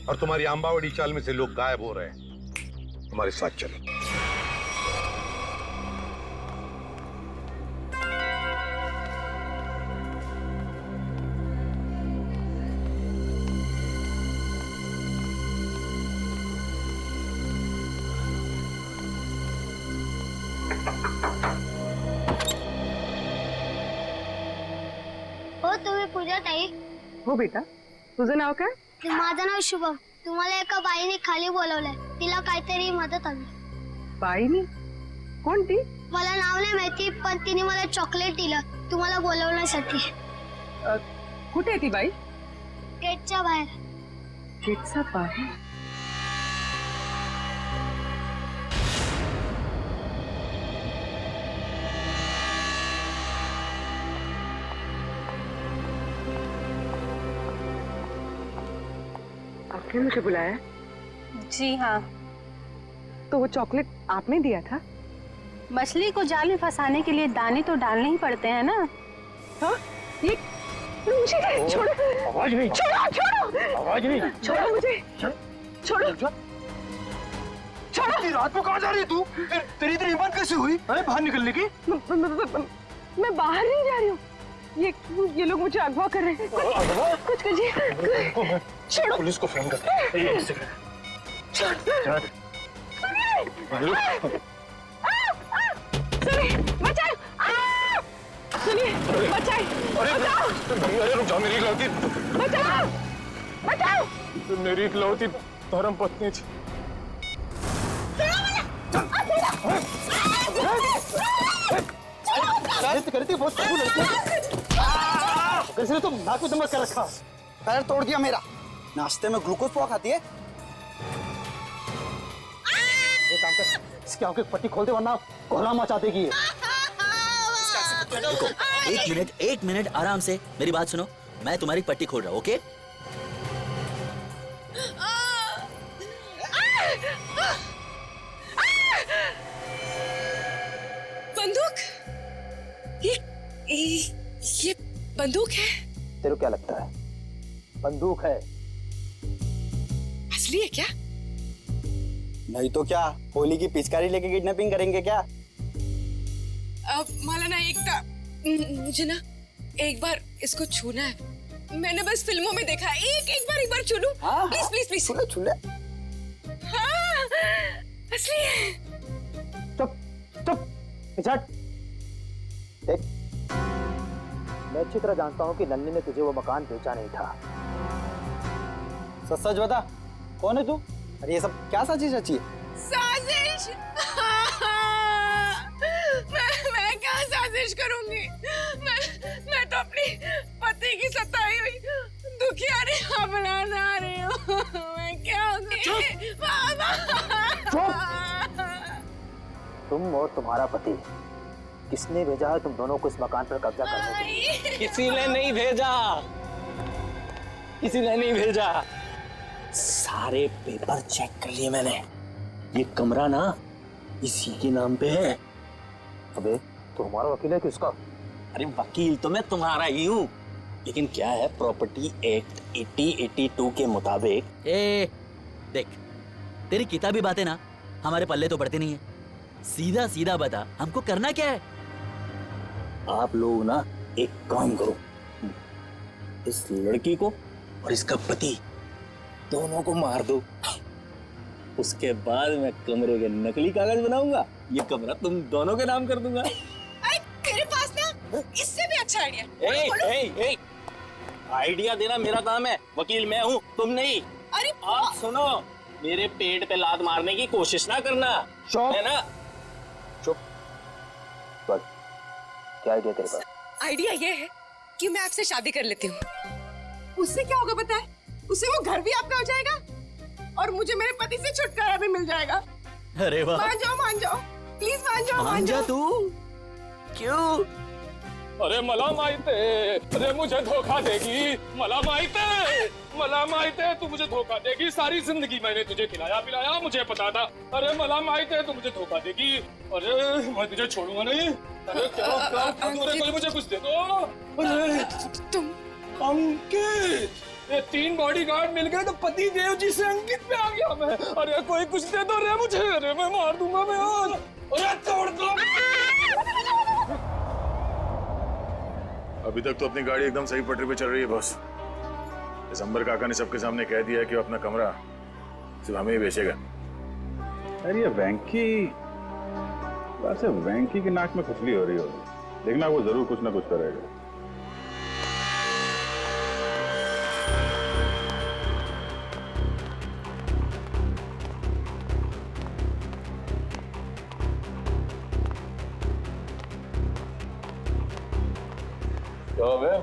और तुम्हारी अंबावाड़ी चाल में से लोग गायब हो रहे हैं। हमारे साथ चलो। हो तुम्ही पूजा ताई? हो बेटा, तुझं नाव काय? माझं नाव शुभम. तुम्हाला एका बाईने खाली बोलवलंय, तिला काहीतरी मदत हवी. बाईनी? कोणती? मला नाव नाही माहिती, पण तिने मला चॉकलेट दिलं तुम्हाला बोलवण्यासाठी. कुठे आहे ती बाई? गेटच्या बाहेर. गेटच्या बाहेर? आपने मुझे बुलाया? जी हाँ। तो वो चॉकलेट आपने दिया था? मछली को जाल में फंसाने के लिए दाने तो डालने ही पड़ते हैं ना। हाँ? ये मुझे छोड़ो। आवाज नहीं। छोड़ो, छोड़ो। आवाज नहीं। छोड़ो मुझे। छोड़ो। छोड़ो। रात को कहाँ जा रही है तू? तेरी इतनी हिम्मत कैसे हुई? अरे बाहर निकलने की? मैं बाहर नहीं जा रही हूँ। ये लोग मुझे अगवा कर रहे हैं। कुछ कीजिए। छोड़ो। पुलिस को फोन कर। एक सेकंड। छोड़ो। सुनिए, बचाओ! सुनिए, बचाए! बचाओ! अरे रुक जाओ, मेरी इकलौती। बचाओ! बचाओ! मेरी इकलौती धर्म पत्नी थी। करती बहुत तगड़ी लड़की है। कैसे तो नाक में दम कर रखा, पैर तोड़ दिया मेरा। नाश्ते में ग्लूकोज पाव खाती है। एक काम कर, इसकी आंखें पट्टी खोल दे वरना कोहरा मचा देगी। देखो, एक मिनट आराम से मेरी बात सुनो। मैं तुम्हारी पट्टी खोल रहा हूँ, ओके? बंदूक? ये बंदूक है? तेरे को क्या लगता है? बंदूक है। असली है क्या? नहीं तो क्या, होली की पिचकारी लेके किडनैपिंग करेंगे क्या? अब माला ना मुझे ना एक बार इसको छूना है, मैंने बस फिल्मों में देखा है। एक बार छू लूं? Please please please. छू ले। हाँ, असली है। चुप झट। देख, मैं अच्छी तरह जानता हूँ कि नन्नी ने तुझे वो मकान बेचा नहीं था। सच बता, कौन है तू? अरे ये सब क्या साजिश रची है? साजिश? मैं क्या साजिश करूंगी? मैं तो अपनी पति की सताई हुई दुखियारी हमला ना रही हूँ। मैं क्या तुम और तुम्हारा पति, किसने भेजा है तुम दोनों को इस मकान पर कब्जा करने के लिए? किसी ने नहीं भेजा, किसी ने नहीं भेजा। सारे पेपर चेक कर लिए मैंने। ये कमरा ना इसी के नाम पे है। अबे तो हमारा वकील है किसका? अरे वकील तो मैं तुम्हारा ही हूँ, लेकिन क्या है, प्रॉपर्टी एक्ट 8082 के मुताबिक। देख, तेरी किताबी बातें ना हमारे पल्ले तो पड़ती नहीं है। सीधा सीधा बता, हमको करना क्या है? आप लोग ना एक काम करो, इस लड़की को और इसका पति दोनों को मार दो। उसके बाद मैं कमरे के नकली कागज बनाऊंगा, ये कमरा तुम दोनों के नाम कर दूंगा। तेरे पास ना इससे भी अच्छा आइडिया। आइडिया देना मेरा काम है, वकील मैं हूँ, तुम नहीं। अरे आप सुनो, मेरे पेट पे लात मारने की कोशिश ना करना, है ना? चुप। क्या आइडिया तेरे पास? आइडिया ये है कि मैं आपसे शादी कर लेती हूँ। उससे क्या होगा पता है? उससे वो घर भी आपका हो जाएगा और मुझे मेरे पति से छुटकारा भी मिल जाएगा। अरे वाह, मान जाओ, प्लीज मान जाओ। तू क्यों? अरे मला माहिते, अरे मुझे धोखा देगी। मला माहिते तू मुझे धोखा देगी। सारी जिंदगी मैंने तुझे खिलाया पिलाया, मुझे पता था। अरे मला माहिते तू मुझे धोखा देगी। अरे मैं तुझे छोड़ूंगा नहीं। अरे क्या मुझे कुछ दे दो। अरे तुम अंकित, ये 3 बॉडीगार्ड मिल गए तो पति देव जी से अंकित पे आ गया मैं। अरे कोई कुछ दे दो रे मुझे। अरे मैं मार दूंगा मैं आज। अरे तोड़ दो। अभी तक तो अपनी गाड़ी एकदम सही पटरी पे चल रही है बॉस। दिसंबर काका ने सबके सामने कह दिया कि वो अपना कमरा सिर्फ हमें ही बेचेगा। अरे ये वेंकी, वैसे वेंकी की नाक में खुजली हो रही होगी, देखना वो जरूर कुछ ना कुछ करेगा।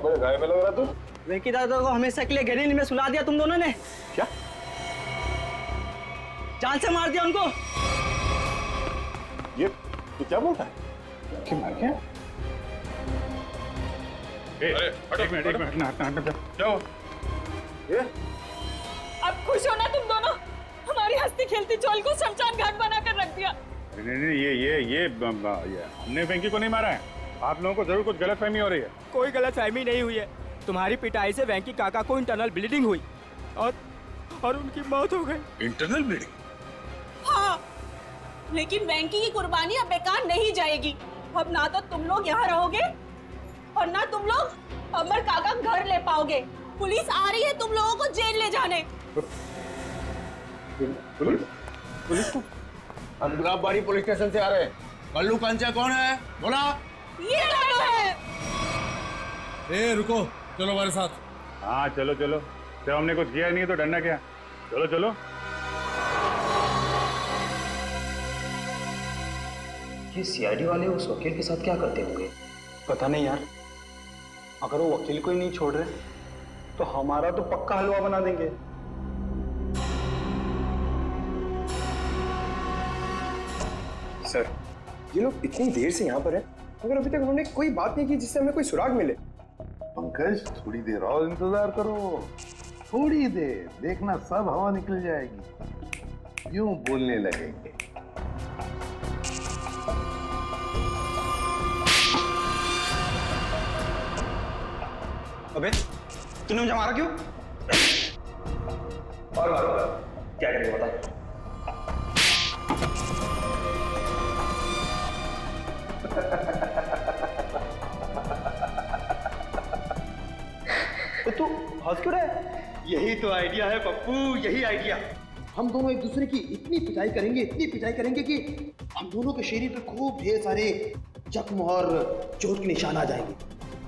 बड़े गाय में लग रहा तू। वेंकी दादा को हमेशा के लिए गहरीली में सुला दिया तुम दोनों ने। क्या? जान से मार दिया उनको। ये क्या बोलता है? क्या मार क्या? एक मिनट क्या हो? ये अब खुश हो ना तुम दोनों? हमारी हंसती खेलती चोल को शमशान घाट बनाकर रख दिया। नहीं, ये हमने वेंकी को नहीं मारा है। आप लोगों को जरूर कुछ गलतफहमी हो रही है। कोई गलतफहमी नहीं हुई है। तुम्हारी पिटाई से वेंकी काका को इंटरनल ब्लीडिंग हुई और उनकी मौत हो गई। Internal bleeding? हाँ, लेकिन वेंकी की कुर्बानी अब बेकार नहीं जाएगी। अब ना तो तुम लोग यहाँ रहोगे और ना तुम लोग अमर काका घर ले पाओगे। पुलिस आ रही है तुम लोगों को जेल ले जाने। पुलिस को? हम गुलाबबाड़ी पुलिस स्टेशन से आ रहे हैं। कल्लू कंचा कौन है? बोला। ये दोनों है। ए रुको, चलो हमारे साथ। हाँ चलो, जब हमने कुछ किया नहीं तो डरना क्या? चलो। ये सीआईडी वाले उस वकील के साथ क्या करते होंगे? पता नहीं यार। अगर वो वकील को ही नहीं छोड़ रहे तो हमारा तो पक्का हलवा बना देंगे। सर, ये लोग इतनी देर से यहाँ पर हैं, मगर अभी तक उन्होंने कोई बात नहीं की जिससे हमें कोई सुराग मिले। पंकज, थोड़ी देर और इंतजार करो, थोड़ी देर, देखना सब हवा निकल जाएगी, यूं बोलने लगेंगे। अबे तूने मुझे मारा क्यों? और मारो, क्या करेंगे बता? तो तू हंस क्यों रहे? यही तो आइडिया है पप्पू, यही आइडिया। हम दोनों एक दूसरे की इतनी पिटाई करेंगे कि हम दोनों के शरीर पे खूब ढेर सारे जख्म और चोट के निशान आ जाएंगे।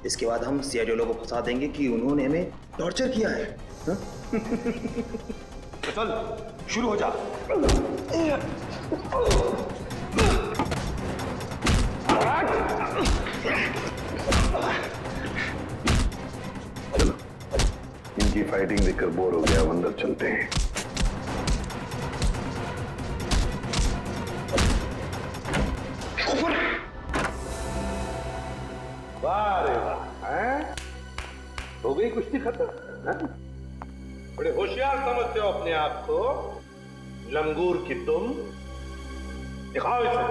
इसके बाद हम सीआईडी वालों को फंसा देंगे कि उन्होंने हमें टॉर्चर किया है। तो चल शुरू हो जा। चलो, इनकी फाइटिंग देखकर बोर हो गया, अब अंदर चलते हैं। वाह रे वाह, हैं? हो गई कुश्ती खत्म, हैं? बड़े होशियार समझते हो अपने आप को, लंगूर की तुम। दिखाओ इसे।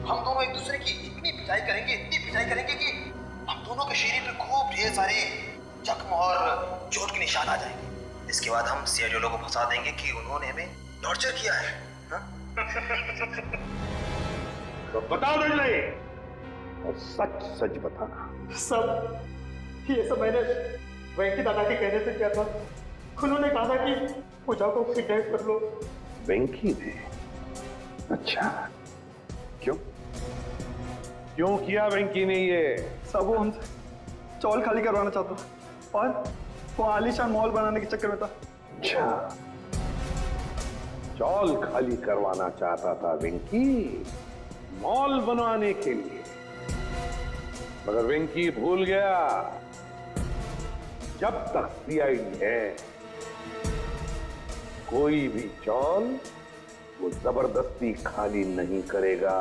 हम दोनों एक दूसरे की इतनी पिटाई करेंगे कि हम दोनों के शरीर पे खूब ढेर सारे जख्म और चोट के निशान आ जाएंगे। इसके बाद हम सीआईडी वालों को फंसा देंगे कि उन्होंने हमें टॉर्चर किया है। तो बताओ नहीं, और सच सच बताना। सब ये सब मैंने वेंकी दादा के कहने से किया था। उन्होंने कहा था कि पूजा को किडनैप कर लो। वेंकी ने? अच्छा, क्यों क्यों किया वेंकी ने ये? सब वो हमसे चौल खाली करवाना चाहता था और वो आलीशान मॉल बनाने के चक्कर में था। अच्छा, चौल खाली करवाना चाहता था वेंकी, मॉल बनवाने के लिए। मगर वेंकी भूल गया, जब तक सीआईडी है कोई भी चौल वो जबरदस्ती खाली नहीं करेगा।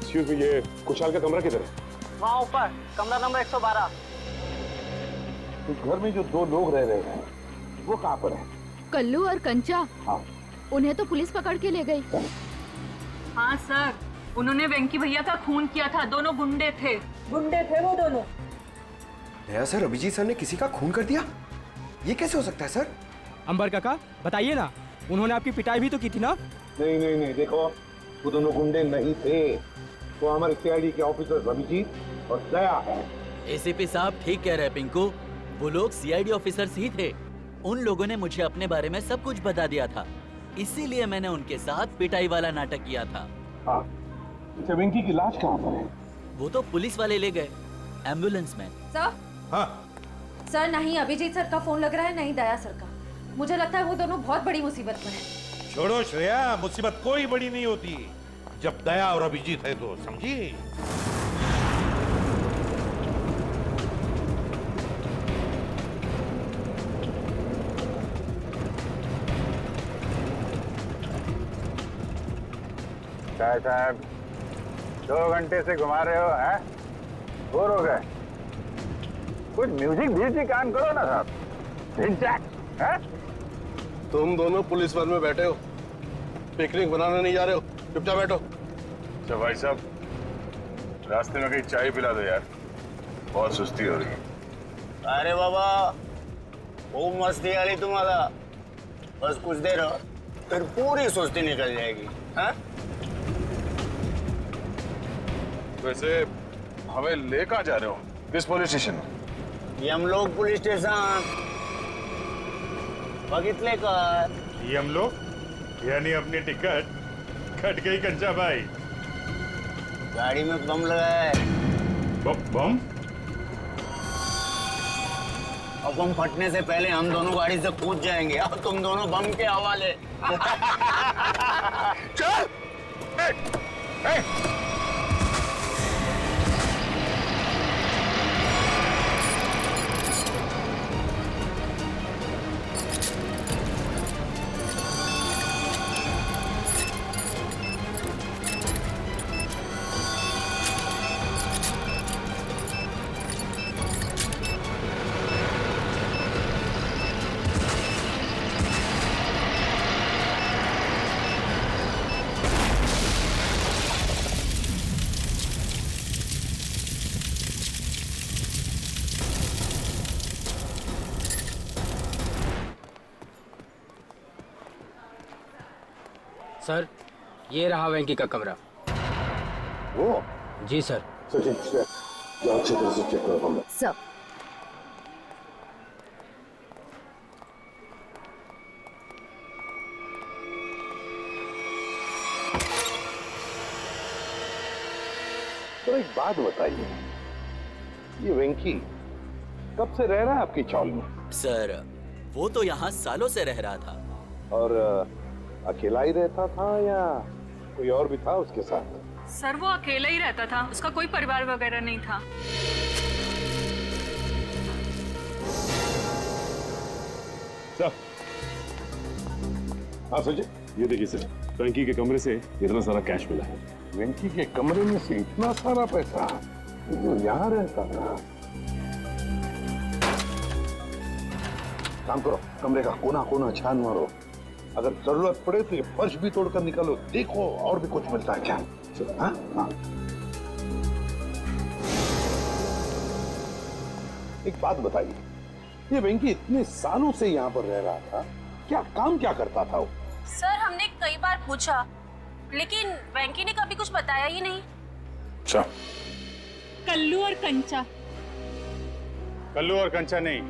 एक्सक्यूज मी, ये कुशाल का कमरा किधर है? वहाँ ऊपर कमरा नंबर 112। उस घर में जो दो लोग रह रहे हैं वो कहाँ पर है? कल्लू और कंचा। हाँ, उन्हें तो पुलिस पकड़ के ले गई। हाँ सर, उन्होंने वेंकी भैया का खून किया था। दोनों गुंडे थे वो दोनों। नया सर, अभिजीत सर ने किसी का खून कर दिया? ये कैसे हो सकता है सर? अंबर काका बताइए ना, उन्होंने आपकी पिटाई भी तो की थी ना? नहीं, देखो वो दोनों गुंडे नहीं थे, वो हमारे सीआईडी के ऑफिसर अभिजीत और दया है। एसीपी साहब ठीक कह रहे हैं पिंकू, वो लोग सीआईडी ऑफिसर्स ही थे। उन लोगों ने मुझे अपने बारे में सब कुछ बता दिया था, इसीलिए मैंने उनके साथ पिटाई वाला नाटक किया था। हाँ, अच्छा वेंकी की लाश कहाँ पर है? वो तो पुलिस वाले ले गए एम्बुलेंस में। सर? हाँ सर, नहीं अभिजीत सर का फोन लग रहा है, नहीं दया सर का। मुझे लगता है वो दोनों बहुत बड़ी मुसीबत में हैं। छोड़ो श्रेया, मुसीबत कोई बड़ी नहीं होती जब दया और अभिजीत है तो, समझी? साहब 2 घंटे से घुमा रहे हो, हैं? बोर हो गए? कुछ म्यूजिक ऑन करो ना साहब। हैं? तुम दोनों पुलिस वन में बैठे हो, पिकनिक बनाने नहीं जा रहे हो, चुपचाप बैठो। अच्छा भाई साहब, रास्ते में कहीं चाय पिला दो यार, बहुत सुस्ती हो रही है। अरे बाबा, खूब मस्ती आ रही तुम्हारा। बस कुछ देर फिर पूरी सुस्ती निकल जाएगी। हाँ? वैसे हमें ले कहाँ जा रहे हो? किस पुलिस स्टेशन? यमलोक पुलिस स्टेशन। बघितले का? यमलोक यानी अपनी टिकट कट गई कंचा भाई। गाड़ी में बम लगा है। बम? और बम फटने से पहले हम दोनों गाड़ी से कूद जाएंगे और तुम दोनों बम के हवाले। चल! सर, ये रहा वेंकी का कमरा। वो? जी सर। सचिन, जाओ अच्छी तरह से चेक करो कमरा। सर तो एक बात बताइए, ये वेंकी कब से रह रहा है आपकी चौल में? सर, वो तो यहाँ सालों से रह रहा था। और अकेला ही रहता था या कोई और भी था उसके साथ? सर वो अकेला ही रहता था, उसका कोई परिवार वगैरह नहीं था। सर, हाँ सचिन, ये देखिए सर, वेंकी के कमरे से इतना सारा कैश मिला है। वेंकी के कमरे में से इतना सारा पैसा जो यहाँ रहता था? काम करो, कमरे का कोना कोना छान मारो, अगर जरूरत पड़े तो ये फर्श भी तोड़कर निकालो, देखो और भी कुछ मिलता है क्या। हाँ? हाँ। एक बात बताइए, ये वेंकी इतने सालों से यहाँ पर रह रहा था, क्या काम क्या करता था वो? सर हमने कई बार पूछा, लेकिन वेंकी ने कभी कुछ बताया ही नहीं। अच्छा, कल्लू और कंचा। कल्लू और कंचा नहीं,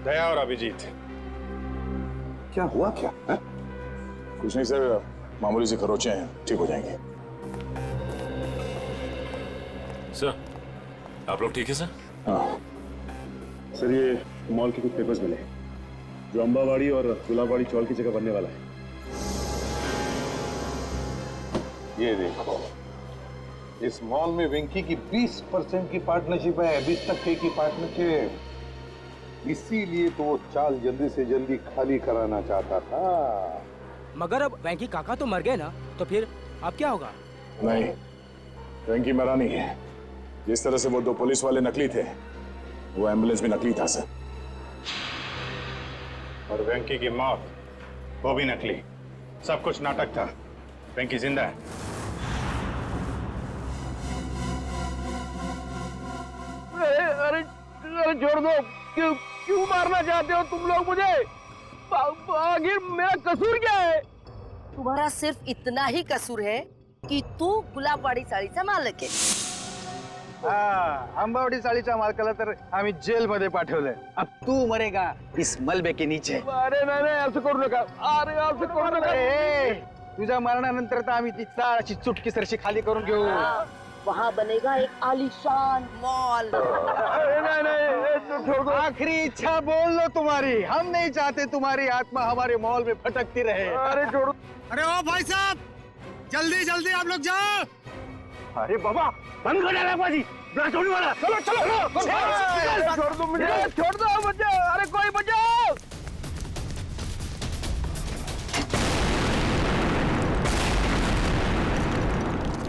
दया और अभिजीत। क्या हुआ क्या है? कुछ नहीं सर, मामूली से खरोचे हैं, ठीक हो जाएंगे। सर, आप लोग ठीक है सर? हाँ सर, ये मॉल के कुछ पेपर्स मिले जो अंबावाड़ी और गुलाबवाड़ी चौल की जगह बनने वाला है। ये देखो, इस मॉल में वेंकी की 20% की पार्टनरशिप है, 20% की पार्टनरशिप। इसीलिए तो वो चाल जल्दी से जल्दी खाली कराना चाहता था। मगर अब वेंकी काका तो मर गए ना, तो फिर अब क्या होगा? नहीं, वेंकी मरा नहीं है। जिस तरह से वो 2 पुलिस वाले नकली थे, वो एम्बुलेंस भी नकली था सर। और वेंकी की मौत, वो भी नकली। सब कुछ नाटक था। वेंकी जिंदा है। अरे छोड़ दो, क्यों मारना चाहते हो तुम लोग मुझे? आखिर मेरा कसूर क्या है? तुम्हारा सिर्फ इतना ही कसूर है कि तू गुलाबवाडी साडीचा मालक आहे। आंबावडी साडीचा मालकाला तर आम्ही जेल मध्ये पाठवलंय। अब तू मरेगा इस मलबे के नीचे। अरे नाही, असं करू नका। अरे असं करू नका। तुझ्या मरणानंतर तर आम्ही ती चाळ अशी चुटकी सरशी खाली करून घेऊ। वहाँ बनेगा एक आलीशान मॉल। नहीं, आखिरी इच्छा बोल लो तुम्हारी। हम नहीं चाहते तुम्हारी आत्मा हमारे मॉल में भटकती रहे। अरे छोड़ो। अरे ओ भाई साहब, जल्दी जल्दी आप लोग जाओ। अरे बाबा, बंद कर डाला बाजी, छोड़ने वाला। चलो छोड़ दो मुझे, छोड़ दो मुझे। अरे कोई बचाओ।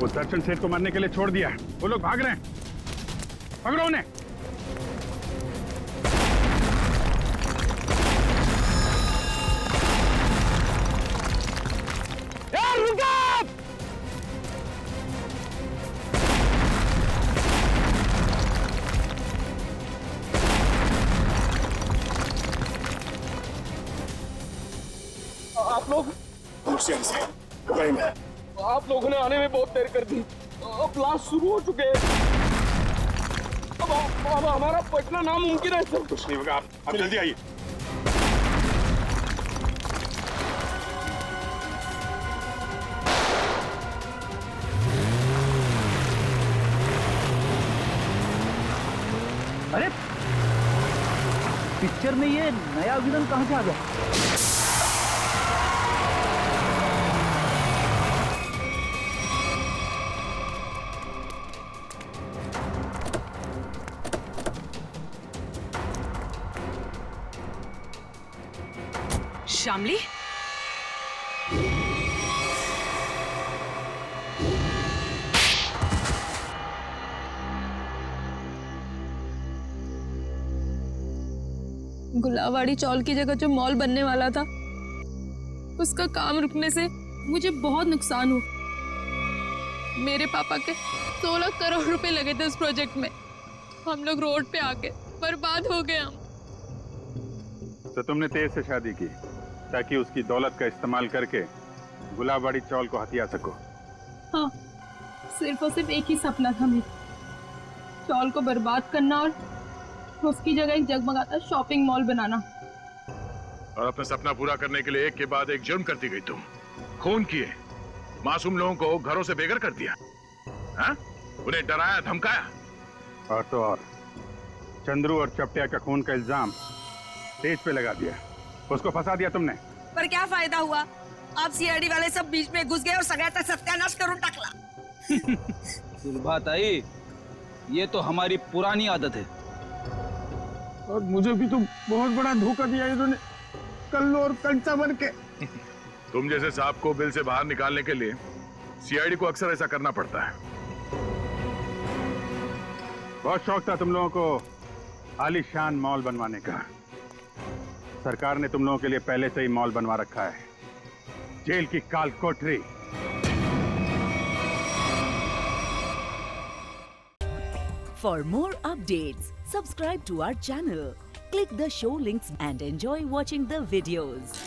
वो दर्शन सेठ को मारने के लिए छोड़ दिया, वो लोग भाग रहे हैं। पकड़ो उन्हें। आप लोग वहीं में। आप लोगों ने आने में बहुत देर कर दी। अब ब्लास्ट शुरू हो चुके हैं। अब हमारा पटना नामुमकिन है सर। कुछ नहीं होगा, आप जल्दी आइए। अरे पिक्चर में ये नया विलन कहाँ से आ गया? श्यामली, गुलाबवाड़ी चौल की जगह जो मॉल बनने वाला था, उसका काम रुकने से मुझे बहुत नुकसान हुआ। मेरे पापा के 16 करोड़ रुपए लगे थे उस प्रोजेक्ट में। हम लोग रोड पे आके बर्बाद हो गए हम। तो तुमने तेज से शादी की ताकि उसकी दौलत का इस्तेमाल करके गुलाबबाड़ी चौल को हथिया सको। हाँ, सिर्फ और सिर्फ एक ही सपना था मेरा, चौल को बर्बाद करना और उसकी जगह एक जगमगाता शॉपिंग मॉल बनाना। और अपना सपना पूरा करने के लिए एक के बाद एक जुर्म करती गई तुम। खून किए, मासूम लोगों को घरों से बेघर कर दिया, हाँ? उन्हें डराया धमकाया। और तो और चंद्रू और चपटिया का खून का इल्जाम तेज पे लगा दिया, उसको फंसा दिया तुमने। पर क्या फायदा हुआ? आप सीआईडी वाले सब बीच में घुस गए और सगळ्याचा सत्यानाश करून टाकला। सुलभाताई, ये तो हमारी पुरानी आदत है। और मुझे भी तो बहुत बड़ा धोखा दिया इन्होंने, कल्लू और कंचा बन के। तुम जैसे सांप को बिल से बाहर निकालने के लिए सीआईडी को अक्सर ऐसा करना पड़ता है। बहुत शौक था तुम लोगों को आलीशान मॉल बनवाने का। सरकार ने तुम लोगों के लिए पहले से ही मॉल बनवा रखा है, जेल की काल कोठरी। For more updates, subscribe to our channel, click the show links and enjoy watching the videos.